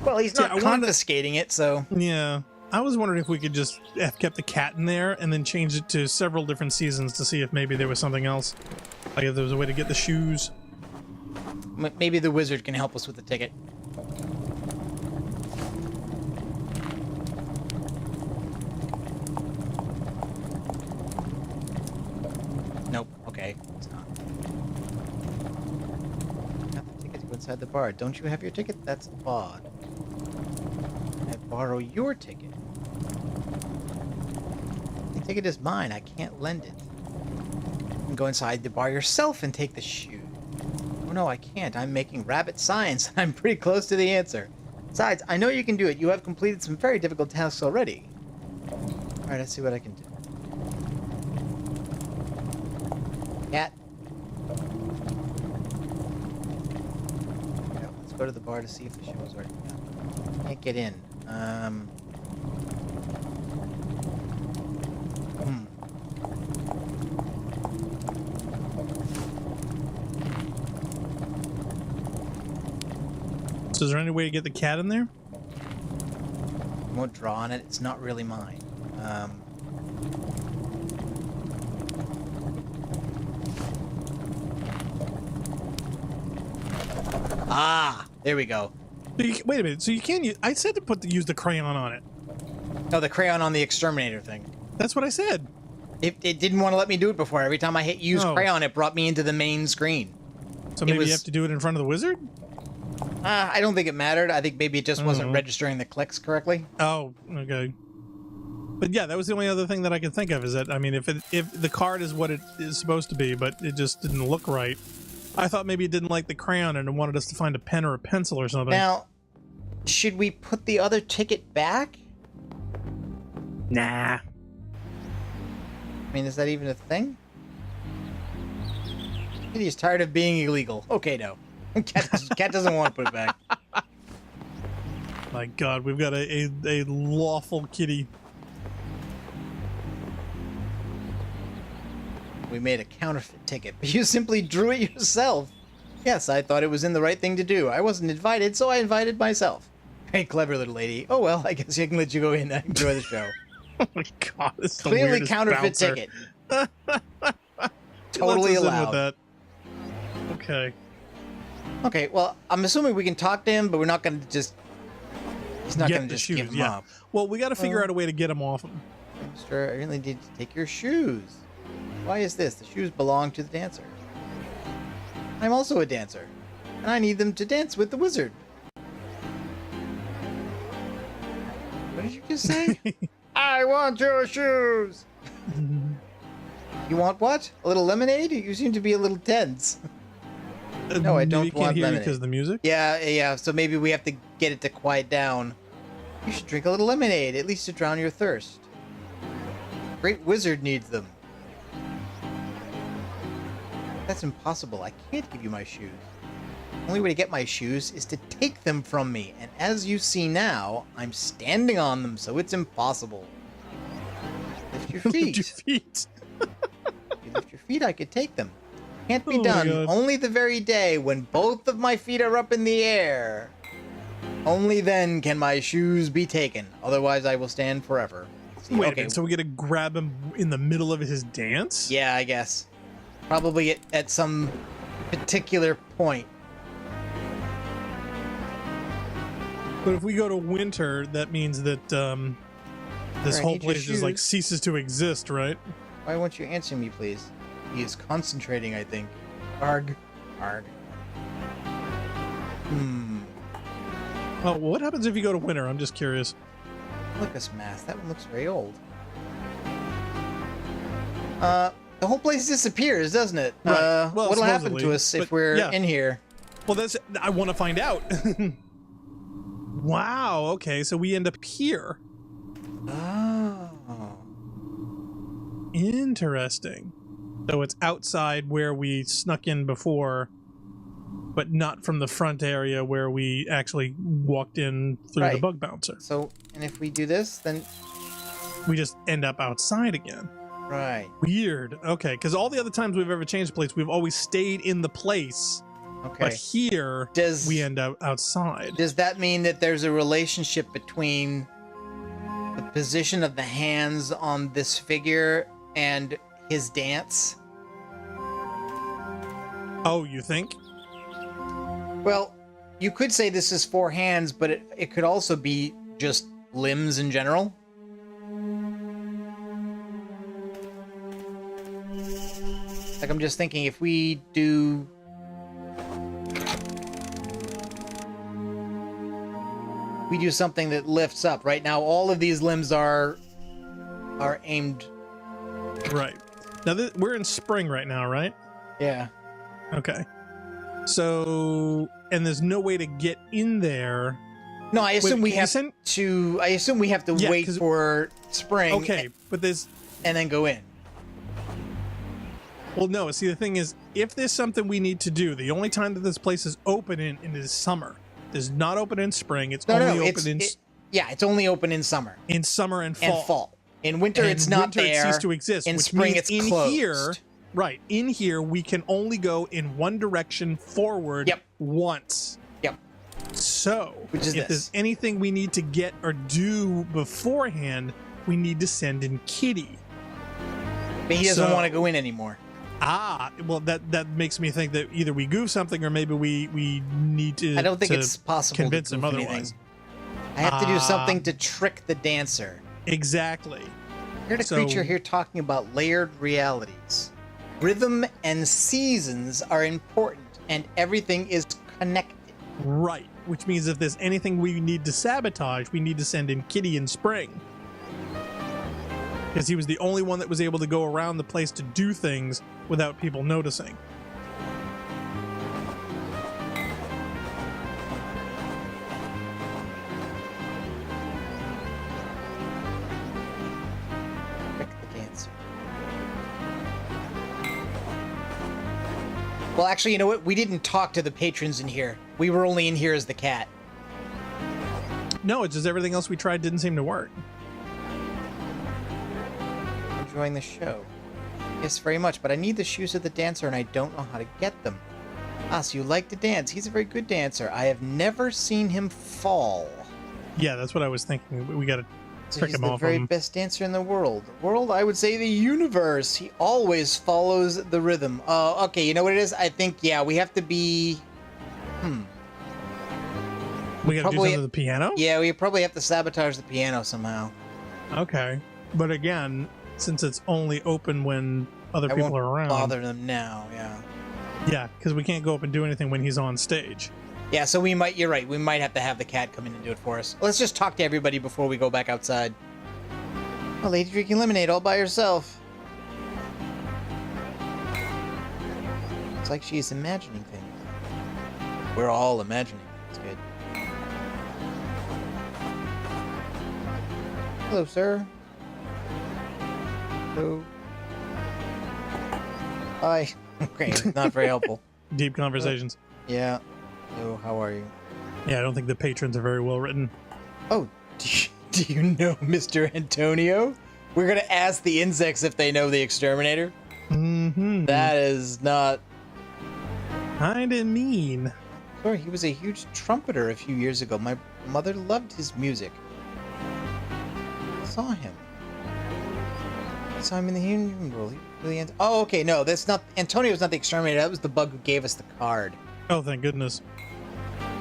Well, he's not confiscating it, so... Yeah. I was wondering if we could just have kept the cat in there and then change it to several different seasons to see if maybe there was something else. Like if there was a way to get the shoes. Maybe the wizard can help us with the ticket. Nope. Okay. It's not. Got the ticket to go inside the bar. Don't you have your ticket? That's odd. I borrow your ticket. The ticket is mine. I can't lend it. You can go inside the bar yourself and take the shoe. Oh no, I can't. I'm making rabbit signs. I'm pretty close to the answer. Besides, I know you can do it. You have completed some very difficult tasks already. Alright, let's see what I can do. Cat. Yeah, let's go to the bar to see if the show is working out. Can't get in. So is there any way to get the cat in there? I won't draw on it. It's not really mine. There we go. So wait a minute. So you can use... I said to use the crayon on it. No, the crayon on the exterminator thing. That's what I said. It didn't want to let me do it before. Every time I hit use crayon, it brought me into the main screen. So maybe you have to do it in front of the wizard? I don't think it mattered. I think maybe it just wasn't registering the clicks correctly. Oh, okay. But yeah, that was the only other thing that I could think of is that, I mean, if the card is what it is supposed to be, but it just didn't look right, I thought maybe it didn't like the crayon and it wanted us to find a pen or a pencil or something. Now, should we put the other ticket back? Nah. I mean, is that even a thing? He's tired of being illegal. Okay, no. Cat doesn't want to put it back. My God, we've got a lawful kitty. We made a counterfeit ticket, but you simply drew it yourself. Yes, I thought it was in the right thing to do. I wasn't invited, so I invited myself. Very clever little lady. Oh well, I guess I can let you go in and enjoy the show. Oh my God, this is clearly counterfeit bouncer. ticket. Totally allowed. With that. Okay. Okay, well, I'm assuming we can talk to him, but we're not going to just... He's not going to just give him up. Well, we got to figure out a way to get him off him. Mister, I really need to take your shoes. Why is this? The shoes belong to the dancer. I'm also a dancer, and I need them to dance with the wizard. What did you just say? I want your shoes! You want what? A little lemonade? You seem to be a little tense. No, I don't want lemonade. Because of the music? Yeah, so maybe we have to get it to quiet down. You should drink a little lemonade, at least to drown your thirst. Great wizard needs them. That's impossible. I can't give you my shoes. The only way to get my shoes is to take them from me, and as you see now, I'm standing on them, so it's impossible. Lift your feet. Lift your feet. If you lift your feet, I could take them. Can't be done. Only the very day when both of my feet are up in the air. Only then can my shoes be taken. Otherwise, I will stand forever. See, Wait a minute, so we gotta grab him in the middle of his dance? Yeah, I guess. Probably at some particular point. But if we go to winter, that means that this whole place just like ceases to exist, right? Why won't you answer me, please? He is concentrating, I think. Arg. Arg. Oh, what happens if you go to winter? I'm just curious. Look, this mask. That one looks very old. The whole place disappears, doesn't it? Right. Well, what'll happen to us if we're in here? Well, I want to find out. Wow, okay, so we end up here. Oh. Interesting. So it's outside where we snuck in before, but not from the front area where we actually walked in through the bug bouncer. So, and if we do this, then... we just end up outside again. Right. Weird. Okay, because all the other times we've ever changed place, we've always stayed in the place. Okay. But here, we end up outside. Does that mean that there's a relationship between the position of the hands on this figure and his dance? Oh, you think? Well, you could say this is 4 hands, but it could also be just limbs in general. Like, I'm just thinking, if we do... we do something that lifts up. Right now, all of these limbs are aimed... Right. Now, we're in spring right now, right? Yeah. Okay. So, and there's no way to get in there. No, I assume Wait, we have to. I assume we have to Yeah, wait 'cause- for spring. Okay, but there's... and then go in. Well, no, see, the thing is, if there's something we need to do, the only time that this place is open in is summer. It's not open in spring. It's only open it's only open in summer. in summer and fall. In winter, And it's not winter, there. It ceased to exist. In which spring, means it's in closed. here, right? In here, we can only go in one direction forward. Yep. Once. Yep. So, Which is if this. there's anything we need to get or do beforehand, we need to send in Kitty. But he doesn't So- want to go in anymore. Ah, well, that makes me think that either we goof something or maybe we need to. I don't think to it's possible convince to him goof otherwise. anything. I have to do something to trick the dancer. Exactly. I heard a creature here talking about layered realities. Rhythm and seasons are important, and everything is connected. Right. Which means if there's anything we need to sabotage, we need to send in Kitty in spring. Because he was the only one that was able to go around the place to do things without people noticing. Trick the dancer. Well, actually, you know what? We didn't talk to the patrons in here. We were only in here as the cat. No, it's just everything else we tried didn't seem to work. Enjoying the show. Yes, very much, but I need the shoes of the dancer and I don't know how to get them. Ah, so you like to dance. He's a very good dancer. I have never seen him fall. Yeah, that's what I was thinking. We got to So trick he's him the off very him. best dancer in the world. World, I would say the universe. He always follows the rhythm. Oh, okay, you know what it is? I think, yeah, we have to be... We got to do probably- something to the piano? Yeah, we probably have to sabotage the piano somehow. Okay. But again, since it's only open when other I people won't are around. bother them now, yeah. Yeah, because we can't go up and do anything when he's on stage. Yeah, so we might, you're right, we might have to have the cat come in and do it for us. Let's just talk to everybody before we go back outside. A lady drinking lemonade all by herself. It's like she's imagining things. We're all imagining things, good. Hello, sir. Hello. Hi. Okay, not very helpful. Deep conversations. Yeah. So, how are you? Yeah, I don't think the patrons are very well written. Oh, do you know Mr. Antonio? We're gonna ask the insects if they know the exterminator. Mm-hmm. That is not... Kinda mean. Sorry, he was a huge trumpeter a few years ago. My mother loved his music. I saw him. I saw him in the human world. He really oh, okay, no, that's not... Antonio's not the exterminator. That was the bug who gave us the card. Oh, thank goodness.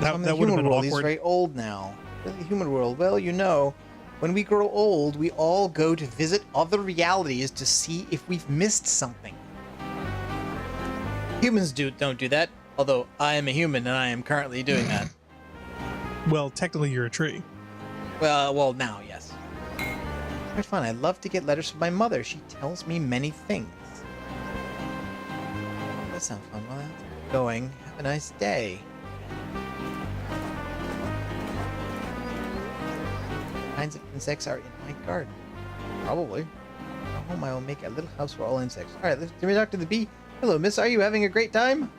So in the That would have human been world, He's awkward. very old now. In the human world, well, you know, when we grow old, we all go to visit other realities to see if we've missed something. Humans don't do that, although I am a human and I am currently doing that. Well, technically you're a tree. Well, now, yes. Quite fun. I love to get letters from my mother. She tells me many things. That sounds fun. Well, that's going. Have a nice day. What kinds of insects are in my garden? Probably. At home, I will make a little house for all insects. All right, let me talk to the bee. Hello, miss. Are you having a great time?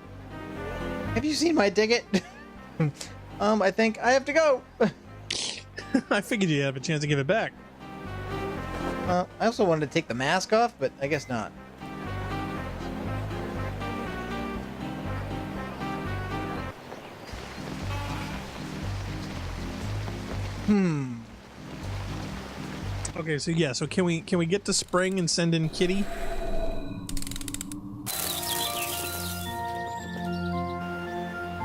Have you seen my ticket? I think I have to go. I figured you'd have a chance to give it back. I also wanted to take the mask off, but I guess not. Okay, so yeah, so can we get to spring and send in Kitty?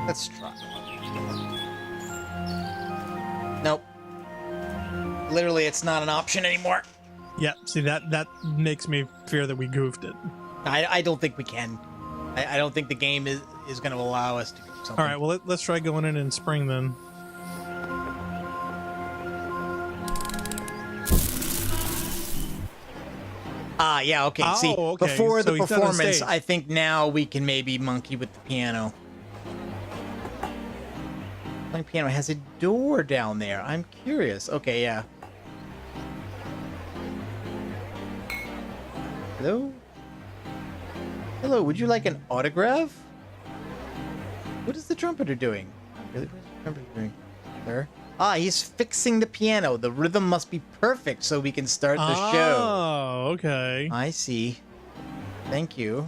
Let's try. Nope. Literally, it's not an option anymore. Yeah, see that makes me fear that we goofed it. I don't think we can. I don't think the game is going to allow us to do something. All right, well let's try going in spring then. Ah, yeah, okay. Oh, See, okay, before so the he's done the performance, stage. I think now we can maybe monkey with the piano. Playing piano has a door down there. I'm curious. Okay, yeah. Hello? Hello, would you like an autograph? What is the trumpeter doing? Really? What is the trumpeter doing? Sir? Ah, he's fixing the piano. The rhythm must be perfect so we can start the show. Oh, okay. I see. Thank you.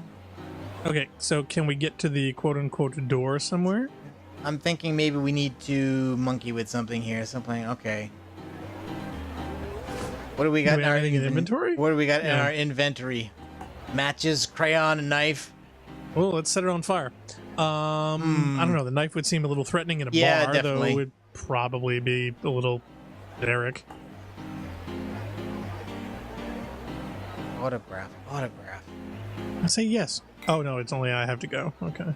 Okay, so can we get to the quote-unquote door somewhere? I'm thinking maybe we need to monkey with something here. Something. Okay. What do we got Do we in our have anything in inventory? What do we got in Yeah. our inventory? Matches, crayon, a knife. Well, let's set it on fire. I don't know. The knife would seem a little threatening in a Yeah, bar, definitely. though it would probably be a little generic. Autograph. I say yes. Oh, no, it's only I have to go. Okay.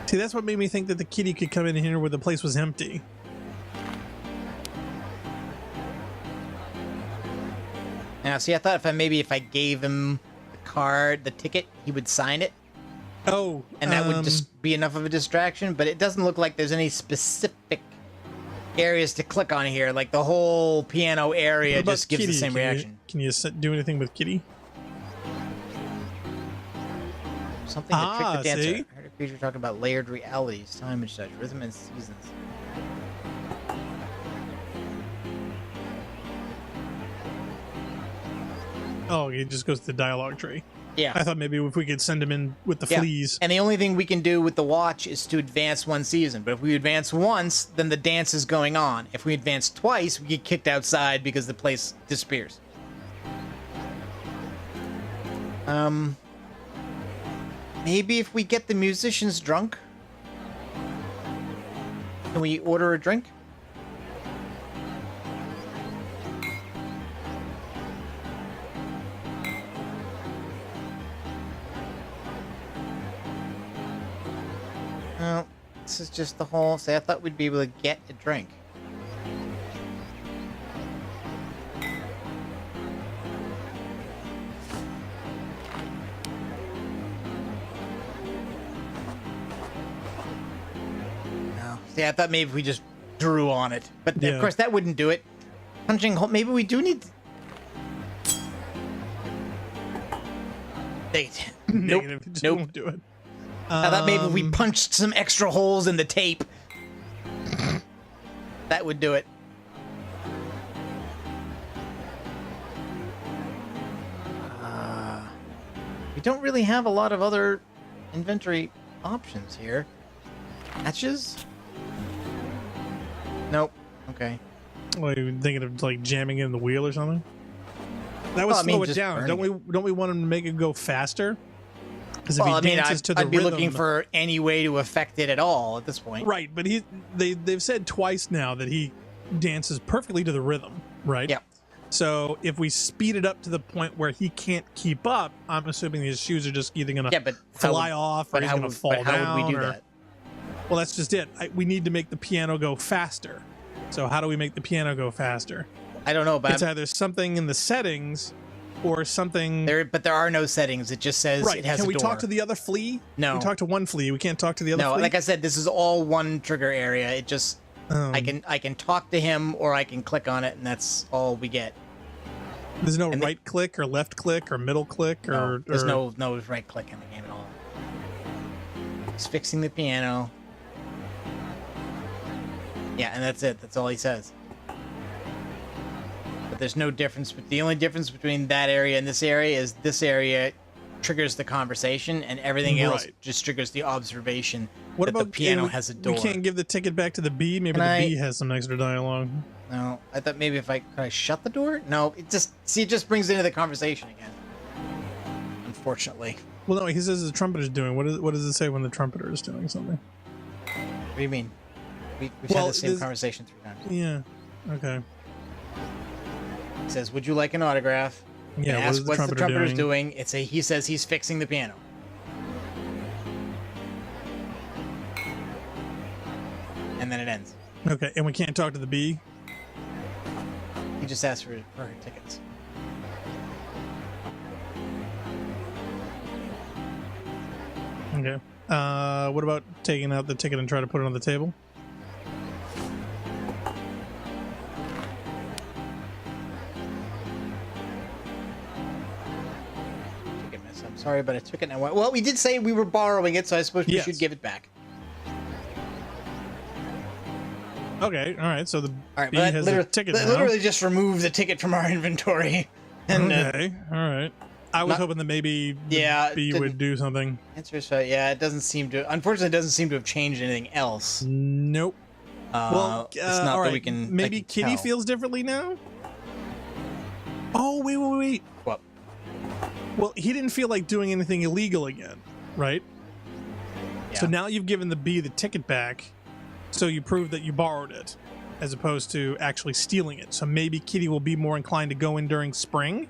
See, that's what made me think that the kitty could come in here where the place was empty. Now, see, I thought if I gave him the card, the ticket, he would sign it, Oh, and that would just be enough of a distraction. But it doesn't look like there's any specific areas to click on here. Like the whole piano area what about just gives the kitty? same reaction. Can you do anything with kitty? Something to trick the dancer. see? I heard a creature talking about layered realities, time and such, rhythm and seasons. Oh, it just goes to the dialogue tree. Yeah. I thought maybe if we could send him in with the fleas. And the only thing we can do with the watch is to advance one season. But if we advance once, then the dance is going on. If we advance twice, we get kicked outside because the place disappears. Maybe if we get the musicians drunk, can we order a drink? No, this is just the whole. Say, I thought we'd be able to get a drink. No, see, I thought maybe if we just drew on it, but Yeah. of course that wouldn't do it. Punching hole. Maybe we do need. Nope. Negative. Just Nope. won't do it. I thought maybe if we punched some extra holes in the tape, that would do it. We don't really have a lot of other inventory options here. Matches? Nope. Okay. What, are you thinking of like jamming in the wheel or something? That would Well, I mean, slow it just down. burning Don't we want him to make it go faster? Because if Well, I he mean, dances to the I'd be rhythm, looking for any way to affect it at all at this point. right. But they've said twice now that he dances perfectly to the rhythm, right? Yeah. So if we speed it up to the point where he can't keep up, I'm assuming his shoes are just either gonna Yeah, but how fly would- off or But he's how gonna would, fall but how down. would we do or- that? Well, that's just it. We need to make the piano go faster. So how do we make the piano go faster? I don't know, but It's either something in the settings or something. but there are no settings. It just says Right. it has Can a we door. talk to the other flea? No. We talk to one flea. We can't talk to the other No, flea. like I said, this is all one trigger area. It just Um, I can talk to him or I can click on it, and that's all we get. There's no and right click or left click or middle click No, or there's no right click in the game at all. He's fixing the piano. Yeah, and that's it. That's all he says. But there's no difference. But the only difference between that area and this area is this area triggers the conversation, and everything else Right. just triggers the observation What that about the piano we, has a door. We can't give the ticket back to the bee. Maybe Can the I- bee has some extra dialogue. No, I thought maybe if could I shut the door? No, it just brings it into the conversation again. Unfortunately. Well, no, he says the trumpeter's doing. What does it say when the trumpeter is doing something? What do you mean? We've Well, had the same this- conversation 3 times. Yeah. Okay. He says, "Would you like an autograph?" Yeah. And What asks is the what's the trumpeter trumpeter's doing? doing. He says he's fixing the piano. And then it ends. Okay, and we can't talk to the bee. He just asked for her tickets. Okay. What about taking out the ticket and try to put it on the table? I'm sorry, but I took it and I went. Well, we did say we were borrowing it, so I suppose we should give it back. Okay, all right. So the all right, B has a ticket now. Literally just remove the ticket from our inventory. And, okay, all right. I was hoping that maybe the B would do something. Answer so yeah, it doesn't seem to. Unfortunately, it doesn't seem to have changed anything else. Nope. Well, it's not all right. that we can. Maybe Kitty tell. feels differently now. Oh wait. What? Well, he didn't feel like doing anything illegal again, right? Yeah. So now you've given the B the ticket back, so you prove that you borrowed it, as opposed to actually stealing it. So maybe Kitty will be more inclined to go in during spring.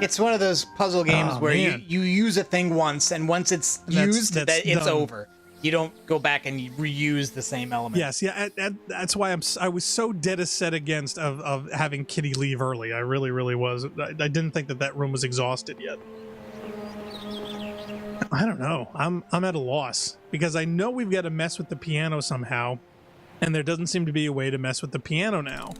It's one of those puzzle games where you use a thing once, and once it's used, it's over. You don't go back and reuse the same element. Yes, yeah, that's why I was so dead set against of having Kitty leave early. I really was. I didn't think that room was exhausted yet. I don't know. I'm at a loss because I know we've got to mess with the piano somehow, and there doesn't seem to be a way to mess with the piano now.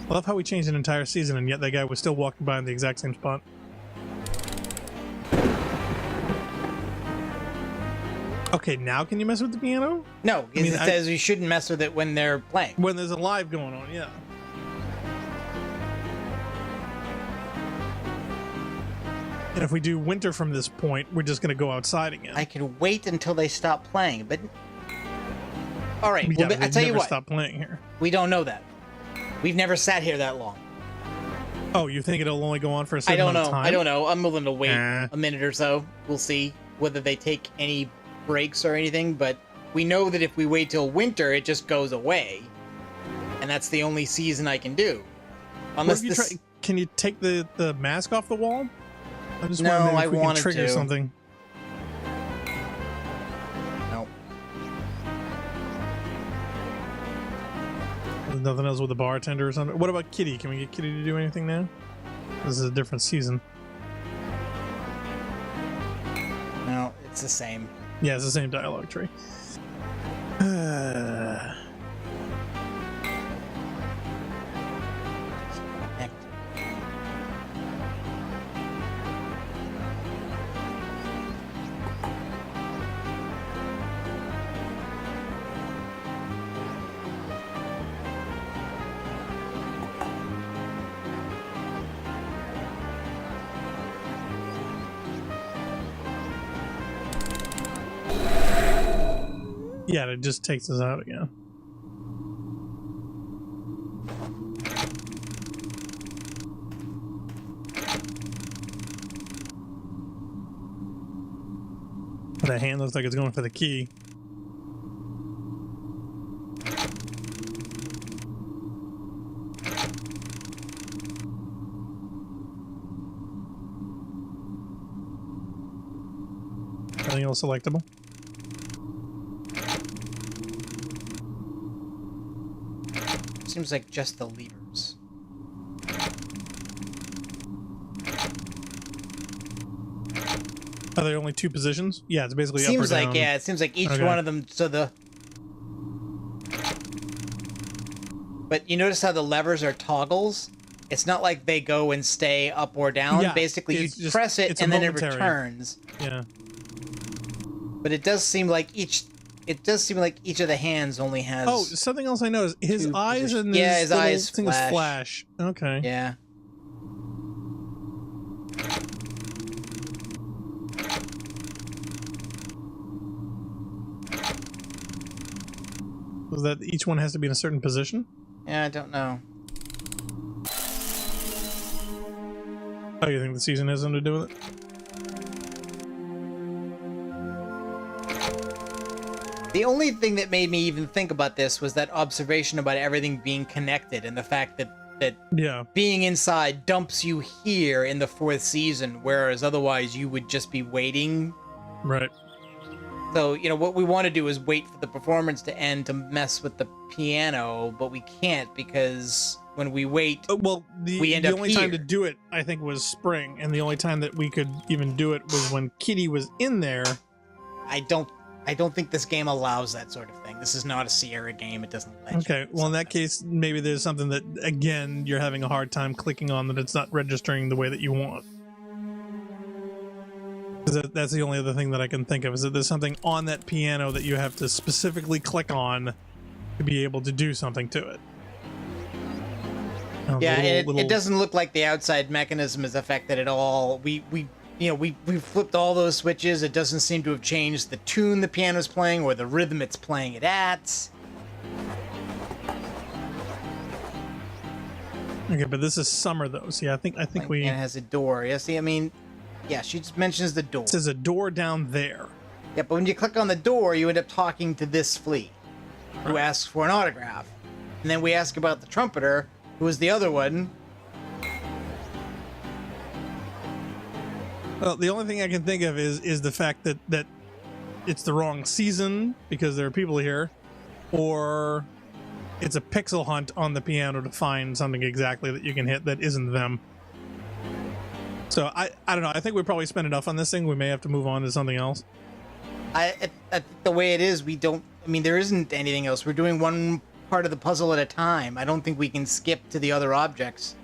I love how we changed an entire season, and yet that guy was still walking by in the exact same spot. Okay, now can you mess with the piano? No, it says you shouldn't mess with it when they're playing. When there's a live going on, yeah. And if we do winter from this point, we're just going to go outside again. I can wait until they stop playing, but... All right, Yeah, I tell you what. Stop playing here. We don't know that. We've never sat here that long. Oh, you think it'll only go on for a certain amount of time? I don't know. I'm willing to wait a minute or so. We'll see whether they take any breaks or anything, but we know that if we wait till winter, it just goes away. And that's the only season I can do. Unless can you take the mask off the wall? I just no, wondering if we wanted can trigger to. something. No. There's nothing else with the bartender or something. What about Kitty? Can we get Kitty to do anything now? This is a different season. No, it's the same. Yeah, it's the same dialogue tree. Yeah, it just takes us out again. That hand looks like it's going for the key. Anything else selectable? Seems like just the levers. Are there only two positions? Yeah, it's basically seems up or down. like it seems like each one of them. So but you notice how the levers are toggles? It's not like they go and stay up or down. Yeah, basically, you press it and then it returns. Yeah. But it does seem like each. It does seem like each of the hands only has. Oh, something else I noticed. His eyes and his eyes thing flash. is flash. Okay. Yeah. Was that each one has to be in a certain position? Yeah, I don't know. Oh, you think the season has something to do with it? The only thing that made me even think about this was that observation about everything being connected and the fact that that Yeah. being inside dumps you here in the 4th season, whereas otherwise you would just be waiting. Right. So, what we want to do is wait for the performance to end to mess with the piano, but we can't because when we wait, Well, we end the up only time to here. do it, I think, was spring, and the only time that we could even do it was when Kitty was in there. I don't think this game allows that sort of thing. This is not a Sierra game. It doesn't let you Okay, do well, in that something. case, maybe there's something that, again, you're having a hard time clicking on, that it's not registering the way that you want. 'Cause that's the only other thing that I can think of, is that there's something on that piano that you have to specifically click on to be able to do something to it. Yeah, and it doesn't look like the outside mechanism is affected at all. We flipped all those switches. It doesn't seem to have changed the tune the piano's playing or the rhythm it's playing it at. Okay, but this is summer though. See, I think we. And it has a door. Yeah, see, yeah, she just mentions the door. It says a door down there. Yeah, but when you click on the door, you end up talking to this flea, who asks for an autograph. And then we ask about the trumpeter, who is the other one. Well, the only thing I can think of is the fact that it's the wrong season because there are people here, or it's a pixel hunt on the piano to find something exactly that you can hit that isn't them. So I don't know. I think we probably spent enough on this thing. We may have to move on to something else. The way it is, there isn't anything else. We're doing one part of the puzzle at a time. I don't think we can skip to the other objects.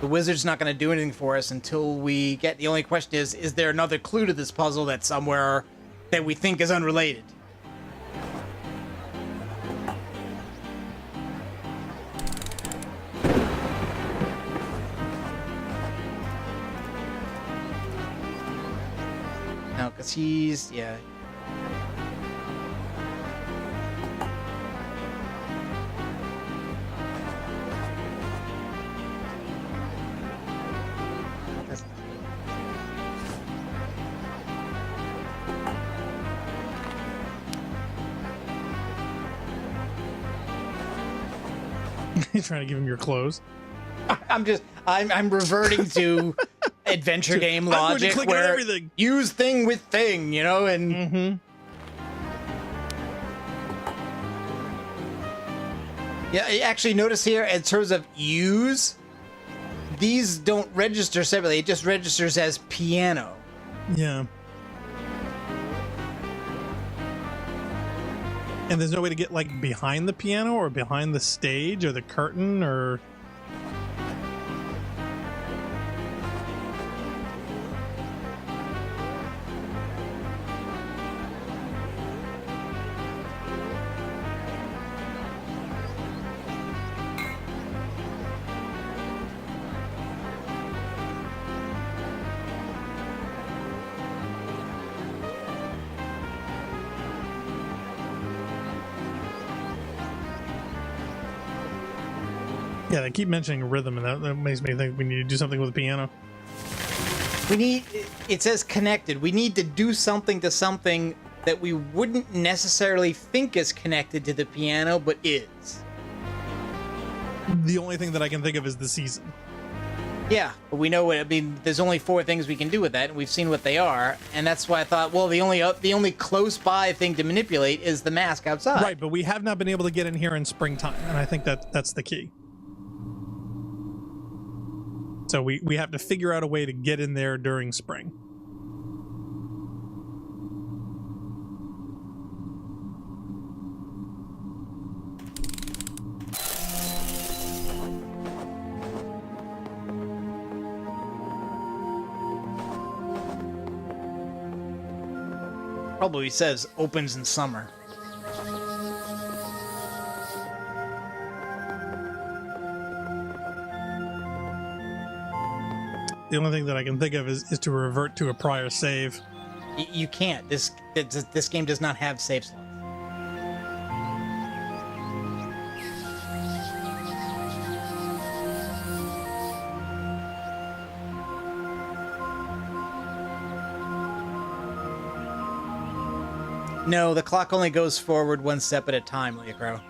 The wizard's not going to do anything for us until we get... The only question is there another clue to this puzzle that's somewhere that we think is unrelated? No, because he's... Yeah. You're trying to give him your clothes. I'm reverting to adventure game logic where everything. Use thing with thing, and Mm-hmm. yeah, actually notice here in terms of use, these don't register separately. It just registers as piano. Yeah. And there's no way to get like behind the piano or behind the stage or the curtain or... Yeah, they keep mentioning rhythm, and that makes me think we need to do something with the piano. It says connected. We need to do something to something that we wouldn't necessarily think is connected to the piano, but is. The only thing that I can think of is the season. Yeah, but we know what, there's only 4 things we can do with that, and we've seen what they are, and that's why I thought, well, the only close by thing to manipulate is the mask outside. Right, but we have not been able to get in here in springtime, and I think that's the key. So we have to figure out a way to get in there during spring. Probably says opens in summer. The only thing that I can think of is to revert to a prior save. You can't. This game does not have save slots. No, the clock only goes forward 1 step at a time, Leocro.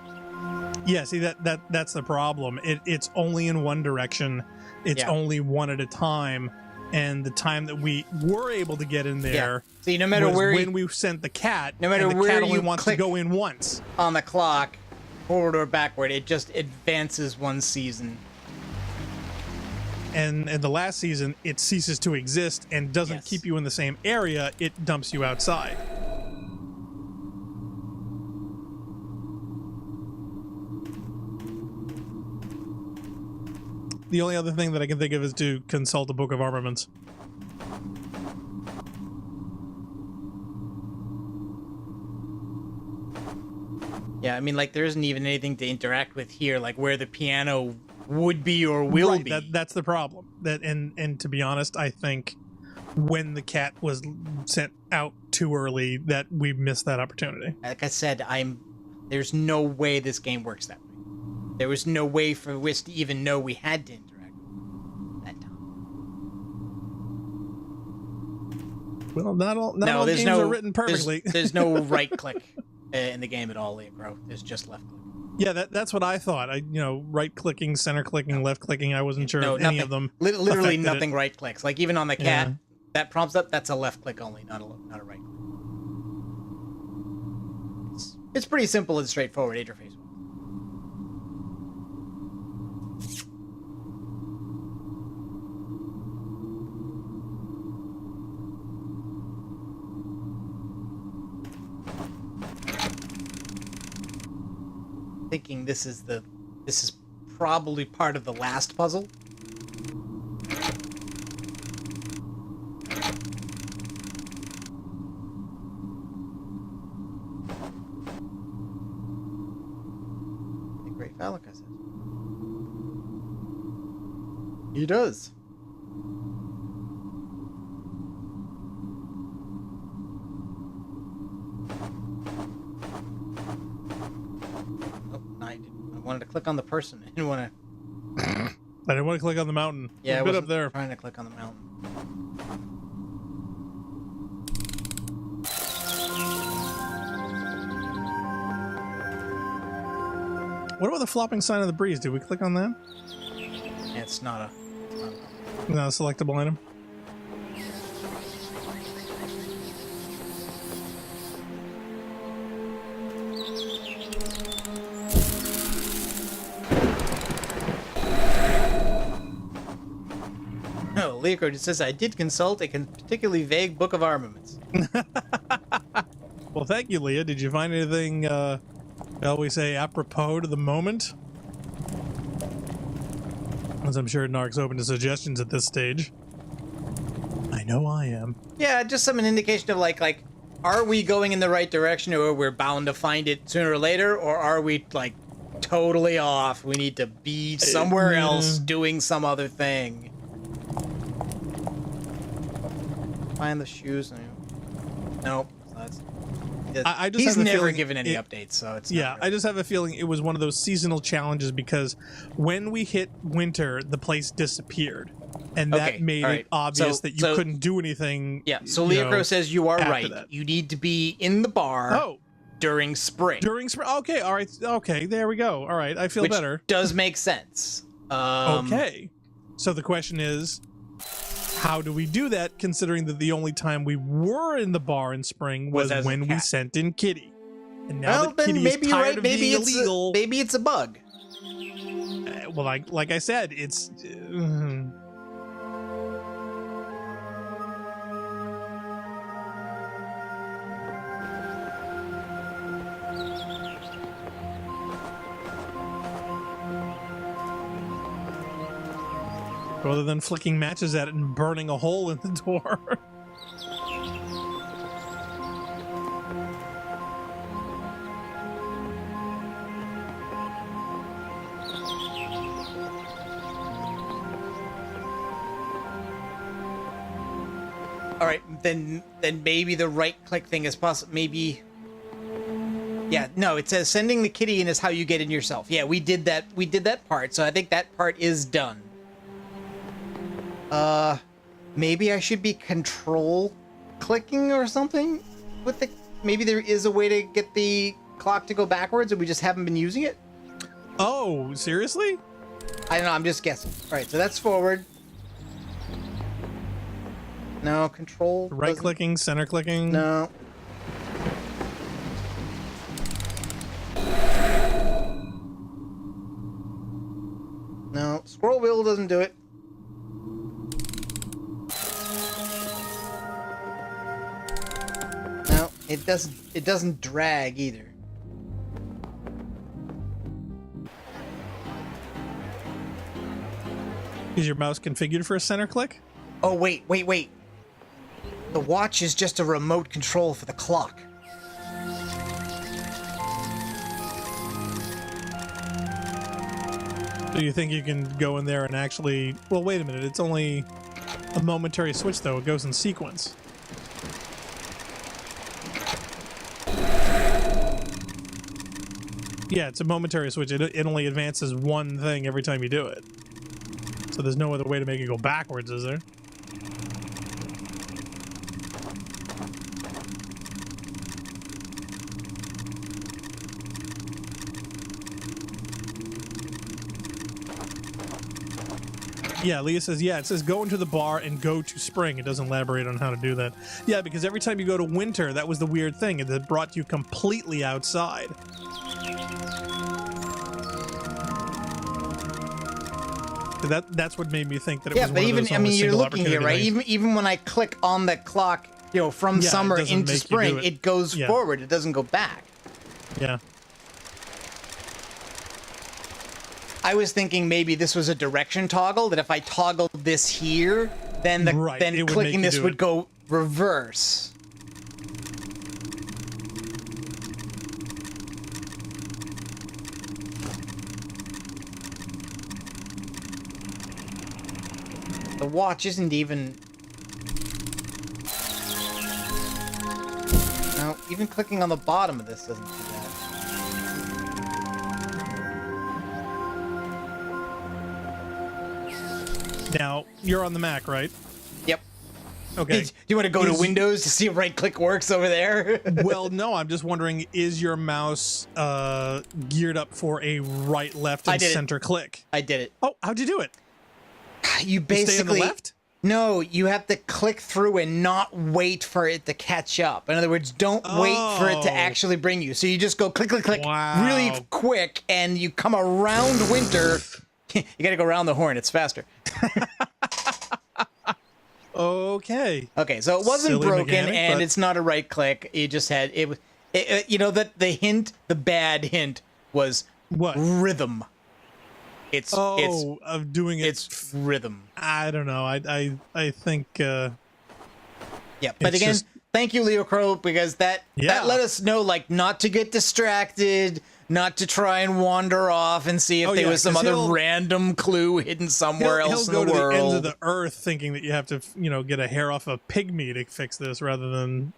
Yeah, see that's the problem. It's only in one direction. It's only one at a time, and the time that we were able to get in there, see, no matter was where when we sent the cat, no matter and the where cat only you wants to click go in once on the clock, forward or backward, it just advances one season. And in the last season, it ceases to exist and doesn't keep you in the same area. It dumps you outside. The only other thing that I can think of is to consult a book of armaments. Yeah, I mean, like, there isn't even anything to interact with here, like where the piano would be or will be. That's the problem. And to be honest, I think when the cat was sent out too early, that we missed that opportunity. Like I said, there's no way this game works that way. There was no way for us to even know we had to interact that time. Well, not all games are written perfectly. There's no right click in the game at all, Leocro. There's just left click. Yeah, that's what I thought. Right clicking, center clicking, left clicking. I wasn't sure if any of them. Literally nothing right clicks. Like even on the cat, that prompts up. That's a left click only, not a right click. It's pretty simple and straightforward interface. Thinking this is probably part of the last puzzle. The Great Valaka says. He does. I wanted to click on the person. I didn't want to. I didn't want to click on the mountain. Yeah, I was wasn't up there. trying to click on the mountain. What about the flopping sign of the breeze? Did we click on that? It's not a. Not a selectable item. Leocro just says, I did consult a particularly vague book of armaments. Well, thank you, Leah. Did you find anything, shall we say, apropos to the moment? As I'm sure Narc's open to suggestions at this stage. I know I am. Yeah, just some indication of like, are we going in the right direction, or we're bound to find it sooner or later, or are we, like, totally off? We need to be somewhere else doing some other thing. Find the shoes. Nope. He's never given any updates, so it's yeah. I just have a feeling it was one of those seasonal challenges because when we hit winter, the place disappeared, and that made it obvious that you couldn't do anything. Yeah. So Leocro says you are right. You need to be in the bar during spring. During spring. Okay. All right. Okay. There we go. All right. I feel better. Does make sense. Okay. So the question is, how do we do that, considering that the only time we were in the bar in spring was when we sent in Kitty? And now that Kitty is tired of being illegal... Maybe it's a bug. Well, like I said, it's... Rather than flicking matches at it and burning a hole in the door. All right, then maybe the right click thing is possible. Maybe. Yeah, no, it says sending the kitty in is how you get in yourself. Yeah, we did that. We did that part, so I think that part is done. Maybe I should be control clicking or something with the... Maybe there is a way to get the clock to go backwards and we just haven't been using it? Oh, seriously? I don't know, I'm just guessing. Alright, so that's forward. No, control. Right clicking, center clicking. No. No, scroll wheel doesn't do it. No, it doesn't drag either. Is your mouse configured for a center click? Oh, wait. The watch is just a remote control for the clock. So you think you can go in there and actually... Well, wait a minute. It's only a momentary switch, though. It goes in sequence. Yeah, it's a momentary switch. It only advances one thing every time you do it. So there's no other way to make it go backwards, is there? Yeah, Leah says, yeah, it says go into the bar and go to spring. It doesn't elaborate on how to do that. Yeah, because every time you go to winter, that was the weird thing. It brought you completely outside. That's what made me think that it was one of those only you're single looking here, right? opportunity Even when I click on the clock, from summer into spring, it goes forward. It doesn't go back. Yeah. I was thinking maybe this was a direction toggle, that if I toggled this here, then clicking this would go reverse. The watch isn't even... No, even clicking on the bottom of this doesn't do that. Now, you're on the Mac, right? Yep. Okay. Do you want to go to Windows to see if right-click works over there? Well, no, I'm just wondering, is your mouse geared up for a right, left, and center click? I did it. Oh, how'd you do it? You basically... stay on the left? No, you have to click through and not wait for it to catch up. In other words, don't wait for it to actually bring you. So you just go click, click, click really quick, and you come around winter. You got to go around the horn. It's faster. Okay. Okay, so it wasn't Silly broken, mechanic, and it's not a right click. You just had it. That the bad hint was what? Rhythm. It's of doing it. It's rhythm. I don't know. I think. Yeah, but again, thank you, Leo Crow, because that let us know not to get distracted. Not to try and wander off and see if there was some other random clue hidden somewhere else in the world. He'll go to the ends of the earth thinking that you have to, get a hair off a pygmy to fix this rather than...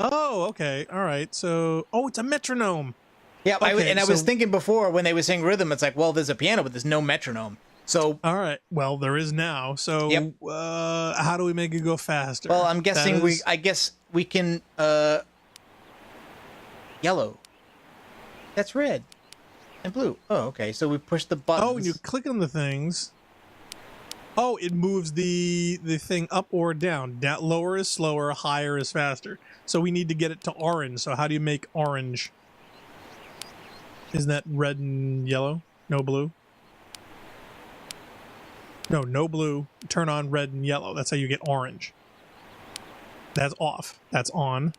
Oh, okay. All right. So... Oh, it's a metronome. Yeah, okay, I was thinking before when they were saying rhythm, it's like, well, there's a piano, but there's no metronome. So... All right. Well, there is now. So how do we make it go faster? Well, I'm guessing I guess we can... Yellow. That's red and blue. Oh, okay. So we push the buttons. Oh, when you click on the things. Oh, it moves the thing up or down. Lower is slower, higher is faster. So we need to get it to orange. So how do you make orange? Isn't that red and yellow? No blue? No blue. Turn on red and yellow. That's how you get orange. That's off. That's on.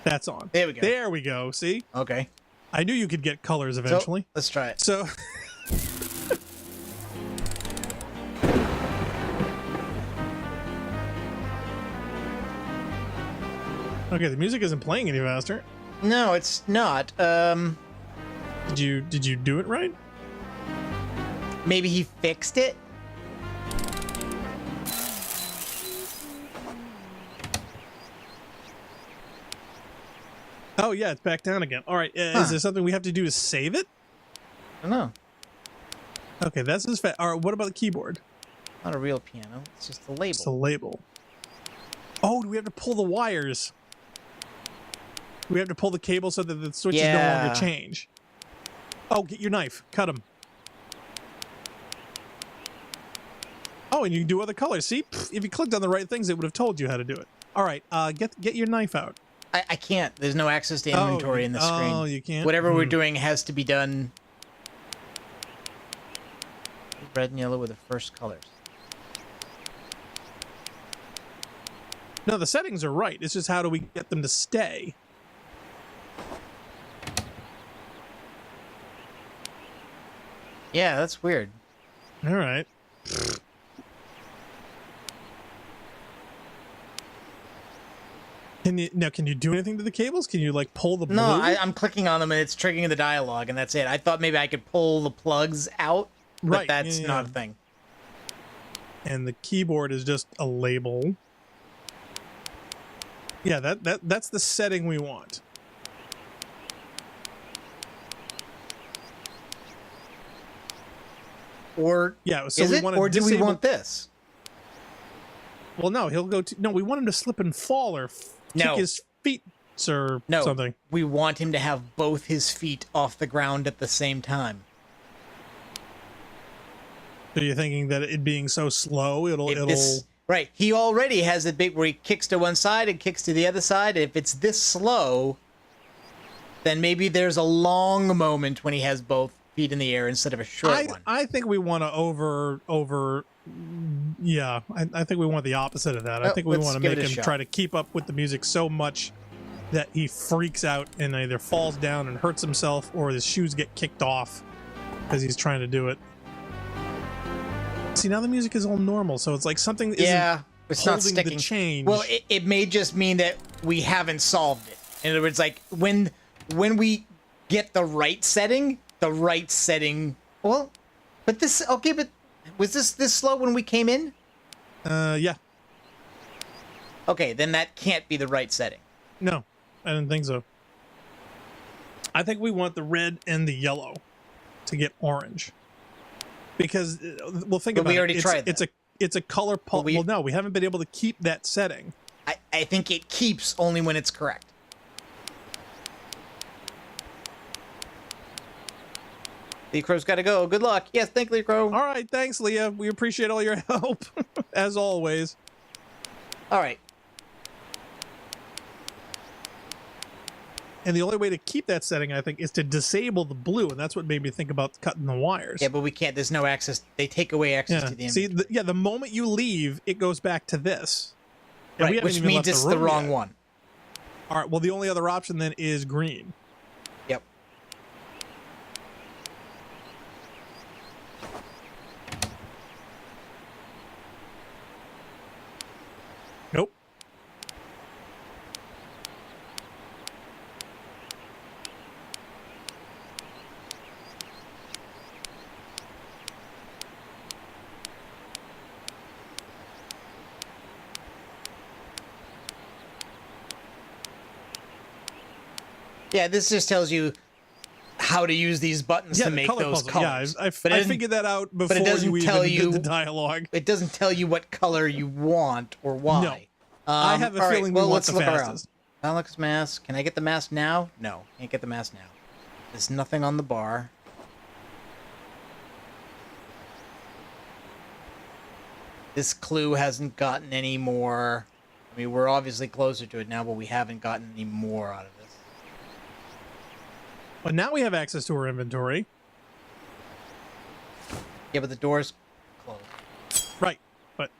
That's on. There we go. There we go. See? Okay. I knew you could get colors eventually. So, let's try it. So... Okay, the music isn't playing any faster. No, it's not. Did you do it right? Maybe he fixed it? Oh, yeah, it's back down again. All right, is there something we have to do to save it? I don't know. Okay, that's as fast. All right, what about the keyboard? Not a real piano. It's just the label. It's the label. Oh, do we have to pull the wires? We have to pull the cable so that the switches no longer change. Oh, get your knife. Cut them. Oh, and you can do other colors. See, if you clicked on the right things, it would have told you how to do it. All right, get your knife out. I can't. There's no access to inventory in the screen. Oh, you can't? Whatever we're doing has to be done red and yellow were the first colors. No, the settings are right. It's just how do we get them to stay? Yeah, that's weird. All right. Can you do anything to the cables? Can you like pull the blue? No, I'm clicking on them and it's triggering the dialogue and that's it. I thought maybe I could pull the plugs out, but Right, that's not a thing. And the keyboard is just a label. Yeah, that's the setting we want. Or yeah, so is we it? want to Or do we want this? Well, no, he'll go to... No, we want him to slip and fall or kick his feet or something. We want him to have both his feet off the ground at the same time. So you're thinking that it being so slow, it'll... Right. He already has a bit where he kicks to one side and kicks to the other side. If it's this slow, then maybe there's a long moment when he has both feet in the air instead of a short one. I think we want to yeah, I think we want the opposite of that. I think we want to make him try to keep up with the music so much that he freaks out and either falls down and hurts himself or his shoes get kicked off because he's trying to do it. See, now the music is all normal, so it's like something isn't it's not sticking. The change. Well, it may just mean that we haven't solved it. In other words, like when we get the right setting, well, but this, okay, but was this slow when we came in? Yeah. Okay, then that can't be the right setting. No, I didn't think so. I think we want the red and the yellow to get orange. Because, well, think about it. We already tried that. It's a color... Well, no, we haven't been able to keep that setting. I think it keeps only when it's correct. Lee Crow's got to go. Good luck. Yes, thank Lee Crow. All right, thanks, Leah. We appreciate all your help, as always. All right. And the only way to keep that setting, I think, is to disable the blue, and that's what made me think about cutting the wires. Yeah, but we can't. There's no access. They take away access to the inventory. See, the moment you leave, it goes back to this. And right, which means it's the wrong one. All right, well, the only other option then is green. Yep. Nope. Yeah, this just tells you how to use these buttons to make those colors. Yeah, I figured that out before you even did the dialogue. It doesn't tell you what color you want or why. No. I have a feeling we want the fastest. Alex mask. Can I get the mask now? No, can't get the mask now. There's nothing on the bar. This clue hasn't gotten any more. I mean, we're obviously closer to it now, but we haven't gotten any more out of this. But now we have access to our inventory. Yeah, but the door's closed. Right, but...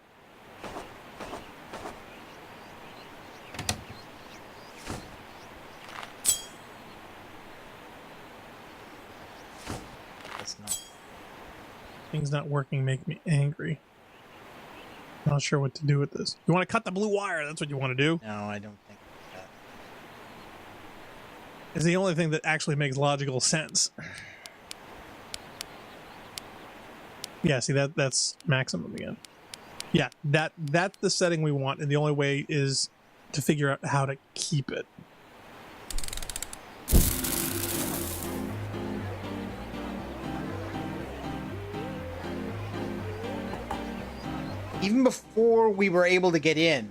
That's not... Things not working make me angry. Not sure what to do with this. You want to cut the blue wire, that's what you want to do? No, I don't think that. It's the only thing that actually makes logical sense. Yeah, see, that's maximum again. Yeah, that's the setting we want, and the only way is to figure out how to keep it. Even before we were able to get in,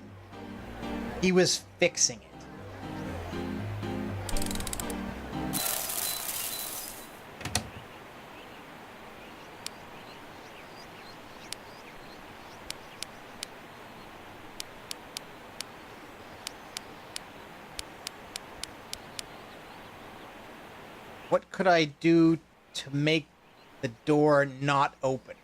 he was fixing it. What could I do to make the door not open?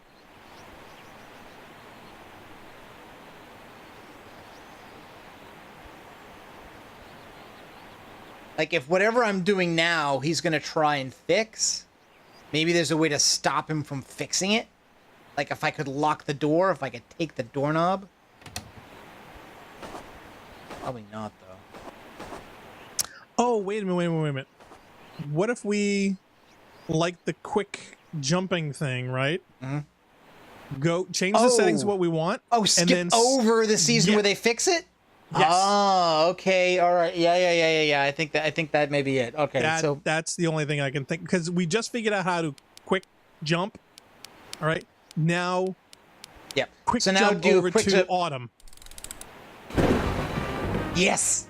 Like, if whatever I'm doing now, he's going to try and fix, maybe there's a way to stop him from fixing it. Like, if I could lock the door, if I could take the doorknob. Probably not, though. Oh, wait a minute. What if we, like the quick jumping thing, right? Mm-hmm. Go change the settings to what we want. Oh, skip and then over the season where they fix it? Yes. Oh, okay. All right. Yeah. I think that may be it. Okay. So that's the only thing I can think, because we just figured out how to quick jump. All right. Now. Yep. Quick so now jump do over quick to Autumn. Yes.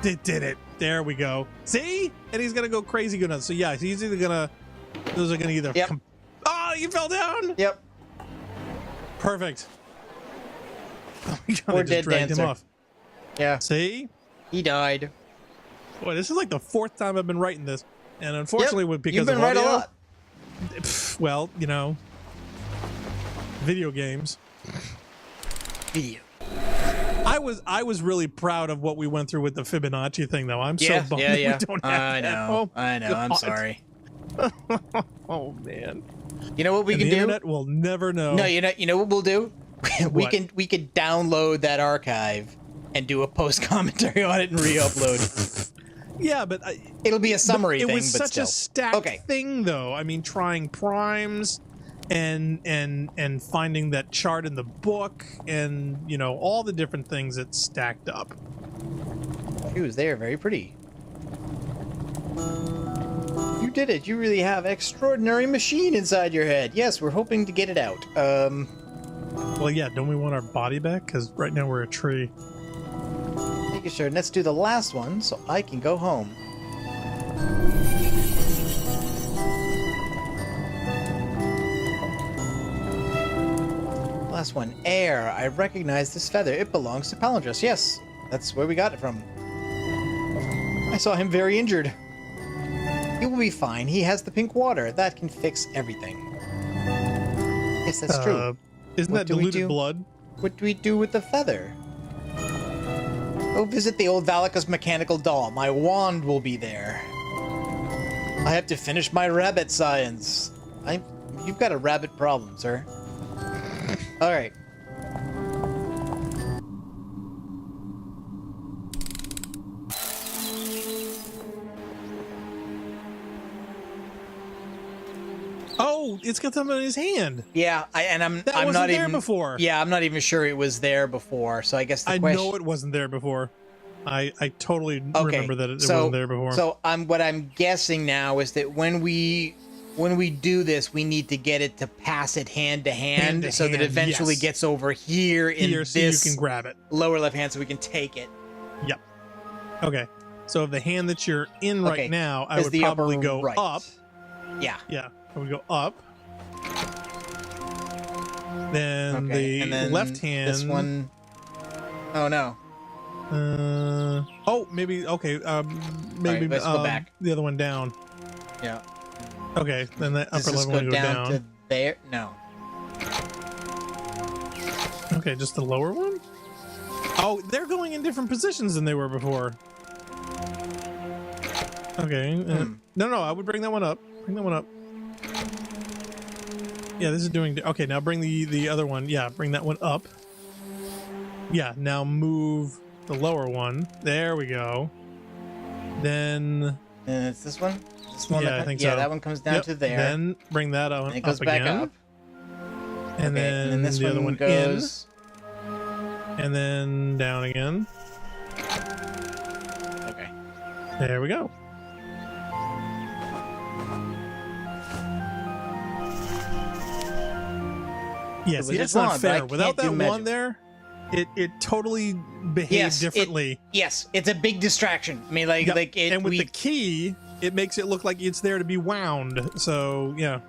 Did it. There we go. See? And he's going to go crazy good nuts. So yeah, he's either going to, those are going to either. Yep. Oh, you fell down. Yep. Perfect. Oh my God, Poor I just dead dragged dancer. him off. Yeah. See? He died. Boy, this is like the 4th time I've been writing this. And unfortunately, because You've been of right audio, a lot. Well, you know, video games. Video. I was really proud of what we went through with the Fibonacci thing, though. I'm so bummed that we don't have I that. know. Oh, I know. I'm God. sorry. Oh man. You know what we And can the do? internet will never know. No, you know what we'll do? we What? can download that archive and do a post commentary on it and re-upload. Yeah, but It'll be a summary it thing, was but such still. a stacked Okay. thing, though. I mean, trying primes and finding that chart in the book, and you know, all the different things that stacked up. She was there, very pretty. You did it. You really have extraordinary machine inside your head. Yes, we're hoping to get it out. Well, yeah, don't we want our body back? Because right now we're a tree. Make sure. Let's do the last one so I can go home. Last one. Air. I recognize this feather. It belongs to Palindrus. Yes, that's where we got it from. I saw him very injured. He will be fine. He has the pink water. That can fix everything. Yes, that's true. Isn't What that do we diluted do? blood? What do we do with the feather? Go visit the old Valaka's mechanical doll. My wand will be there. I have to finish my rabbit science. You've got a rabbit problem, sir. All right. Oh, it's got something in his hand. Yeah, I'm That I'm wasn't not there even before. Yeah, I'm not even sure it was there before. So I guess the I question. know it wasn't there before. I totally Okay, remember that it so, wasn't there before. So what I'm guessing now is that when we do this, we need to get it to pass it hand to hand, so that hand, it eventually yes. gets over here in Here, this so you can grab it. lower left hand, so we can take it. Yep. Okay. So the hand that you're in right Okay, now, I is would the probably upper go right. up. Yeah. Yeah, I would go up. Then Okay. the and then left hand. This one. Oh no. Oh, maybe. Okay. Maybe let's go back. the other one down. Yeah. Okay. Then the Does upper this level go one go down down. to there? No. Okay, just the lower one. Oh, they're going in different positions than they were before. Okay. No, I would bring that one up. Bring that one up. Yeah, this is doing. Okay, now bring the other one. Yeah, bring that one up. Yeah, now move the lower one. There we go. Then. And it's this one. This one Yeah, that I think yeah, so. that one comes down Yep, to there. Then bring that on and it goes up back again. up. And Okay, then this the other one goes. in. And then down again. Okay. There we go. Yes, It was that's just not one, but I fair. Without can't do that magic. one there, it totally behaved Yes, differently. Yes, it's a big distraction. I mean, like, Yep. like it. And with we, the key, it makes it look like it's there to be wound. So yeah,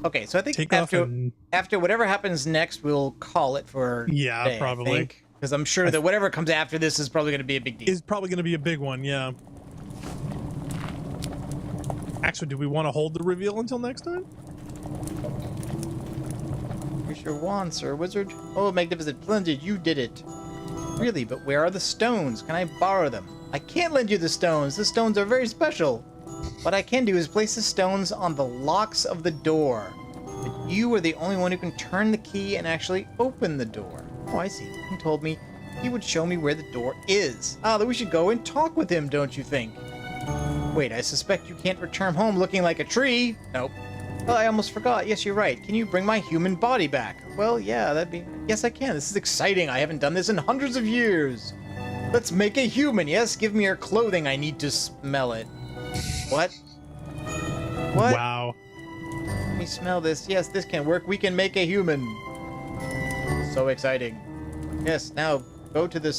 okay, so I think take off after and after whatever happens next, we'll call it for yeah, today, I probably. think. Because I'm sure that whatever comes after this is probably going to be a big deal. Is probably going to be a big one, yeah. Actually, do we want to hold the reveal until next time? Here's your wand, Sir Wizard. Oh, magnificent splendid, you did it. Really, but where are the stones? Can I borrow them? I can't lend you the stones. The stones are very special. What I can do is place the stones on the locks of the door. But you are the only one who can turn the key and actually open the door. Oh, I see. He told me he would show me where the door is. Ah, that we should go and talk with him, don't you think? Wait, I suspect you can't return home looking like a tree. Nope. Oh, I almost forgot. Yes, you're right. Can you bring my human body back? Well, yeah, that'd be... Yes, I can. This is exciting. I haven't done this in hundreds of years. Let's make a human. Yes, give me your clothing. I need to smell it. What? What? Wow. Let me smell this. Yes, this can work. We can make a human. So exciting. Yes, now go to the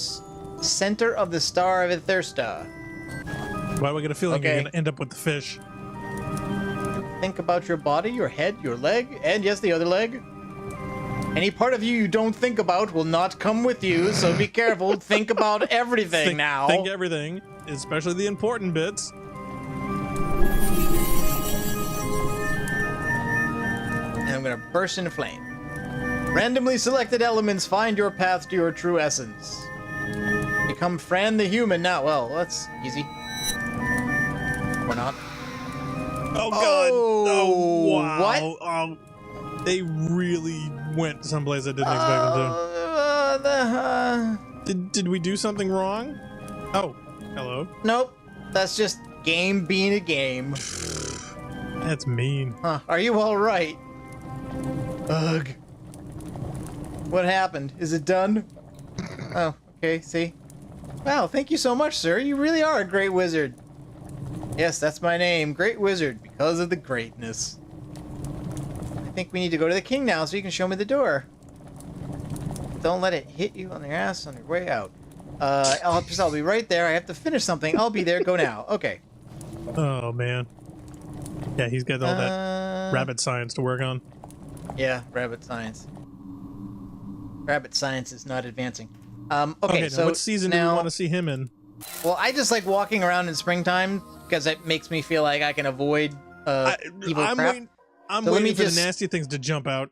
center of the Star of Ithirsta. Why do I get a feeling you're going to end up with the fish? Think about your body, your head, your leg, and yes, the other leg. Any part of you don't think about will not come with you, so be careful. Think about everything now. Think everything, especially the important bits. And I'm gonna burst into flame. Randomly selected elements find your path to your true essence. Become Fran the human now. Well, that's easy. Or not. Oh god! Oh wow! What? They really went someplace I didn't expect them to. Did we do something wrong? Oh, hello. Nope. That's just game being a game. That's mean. Huh? Are you all right? Ugh. What happened? Is it done? Oh, okay. See. Wow. Thank you so much, sir. You really are a great wizard. Yes, that's my name, Great Wizard, because of the greatness. I think we need to go to the king now so you can show me the door. Don't let it hit you on your ass on your way out. I'll be right there. I have to finish something. I'll be there. Go now. Okay. Oh, man. Yeah, he's got all that rabbit science to work on. Yeah, rabbit science. Rabbit science is not advancing. Okay, so what season do we want to see him in? Well, I just like walking around in springtime because it makes me feel like I can avoid evil crap. I'm waiting for the nasty things to jump out.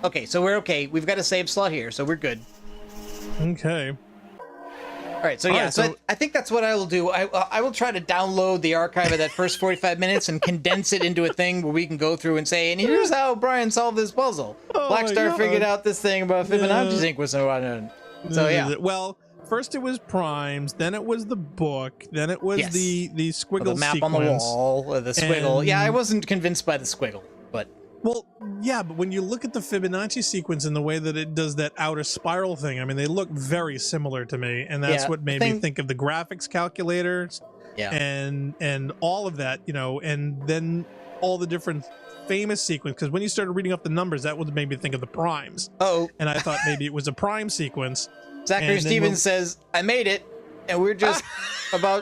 Okay, so we're okay. We've got a save slot here, so we're good. Okay. All right, so yeah, so I think that's what I will do. I will try to download the archive of that first 45 minutes and condense it into a thing where we can go through and say, and here's how Brian solved this puzzle. Blackstar figured out this thing about Fibonacci sequence and whatnot. So yeah. Well, first it was primes, then it was the book, then it was the squiggle the map sequence. On the wall, the squiggle. And... Yeah, I wasn't convinced by the squiggle, but... Well, yeah, but when you look at the Fibonacci sequence and the way that it does that outer spiral thing, I mean, they look very similar to me, and that's what made me think of the graphics calculators and all of that, you know, and then all the different famous sequence, because when you started reading up the numbers, that would make me think of the primes. Oh. And I thought maybe it was a prime sequence. Zachary Stevens says, I made it, and we're just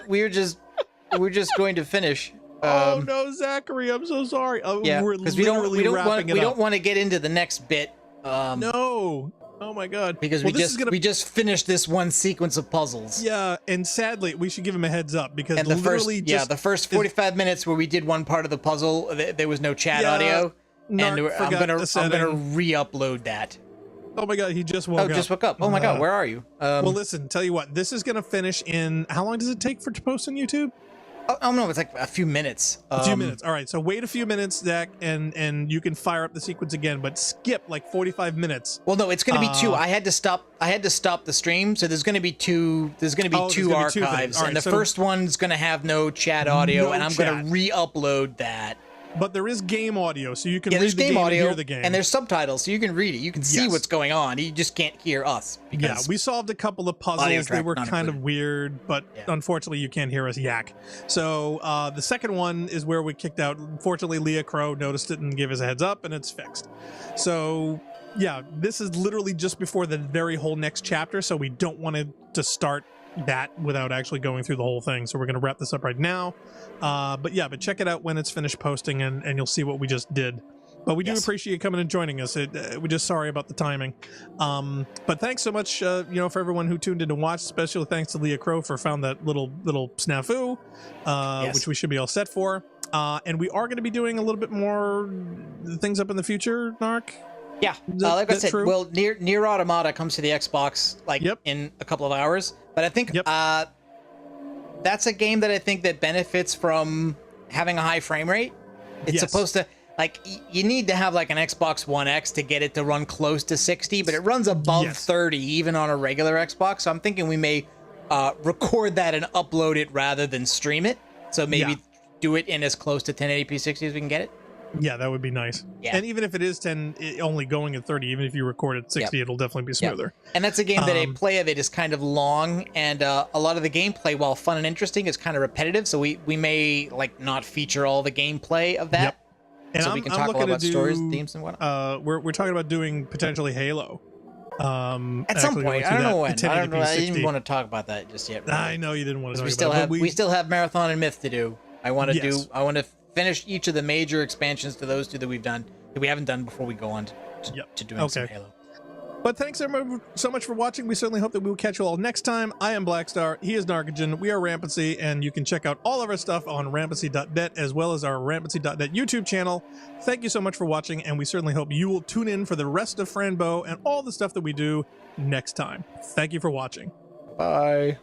we're just going to finish. Oh no, Zachary! I'm so sorry. Yeah, because we don't want to get into the next bit. No. Oh my god. Because we just finished this one sequence of puzzles. Yeah, and sadly, we should give him a heads up because the first 45 minutes where we did one part of the puzzle, there was no chat audio, and I'm gonna re-upload that. Oh my god, he just woke up. Oh, just woke up. Oh my god, where are you? Well, listen, tell you what, this is gonna finish in how long does it take to post on YouTube? Oh no, it's like a few minutes. A few minutes. All right, so wait a few minutes, Zach, and you can fire up the sequence again, but skip like 45 minutes. Well, no, it's going to be two. I had to stop the stream, so there's going to be two. There's going to be two archives, and the first one's going to have no chat audio, and I'm going to re-upload that. But there is game audio, so you can read the game audio, and hear the game. And there's subtitles, so you can read it. You can see what's going on. You just can't hear us. Yeah, we solved a couple of puzzles. They were kind of weird, but unfortunately you can't hear us yak. So the second one is where we kicked out. Fortunately, Leah Crow noticed it and gave us a heads up, and it's fixed. So yeah, this is literally just before the very whole next chapter, so we don't want to start that without actually going through the whole thing, so we're going to wrap this up right now, but check it out when it's finished posting, and you'll see what we just did. But we do Yes. appreciate you coming and joining us. We're just sorry about the timing. But thanks so much, for everyone who tuned in to watch. Especially thanks to Leah Crow for found that little snafu, Yes. which we should be all set for. And we are going to be doing a little bit more things up in the future, Narc. Yeah, like I said, well, Near Automata comes to the Xbox in a couple of hours, but I think that's a game that I think that benefits from having a high frame rate. It's supposed to, like, you need to have like an Xbox One X to get it to run close to 60, but it runs above 30 even on a regular Xbox. So I'm thinking we may record that and upload it rather than stream it. So maybe do it in as close to 1080p 60 as we can get it. Yeah, that would be nice. Yeah. And even if it is 10, only going at 30, even if you record at 60, it'll definitely be smoother. And that's a game that a play of it is kind of long, and a lot of the gameplay, while fun and interesting, is kind of repetitive. So we may like not feature all the gameplay of that. And so we can talk a lot about stories, themes, and whatnot. We're talking about doing potentially Halo. At some point, I don't know when. I don't know. I didn't want to talk about that just yet. Really. I know you didn't want to. We still have Marathon and Myth to do. I want to finish each of the major expansions to those two that we haven't done before we go on to doing some Halo. But thanks everyone so much for watching. We certainly hope that we will catch you all next time. I am Blackstar. He is Narcogen. We are Rampancy, and you can check out all of our stuff on rampancy.net as well as our rampancy.net YouTube channel. Thank you so much for watching, and we certainly hope you will tune in for the rest of Franbo and all the stuff that we do next time. Thank you for watching. Bye.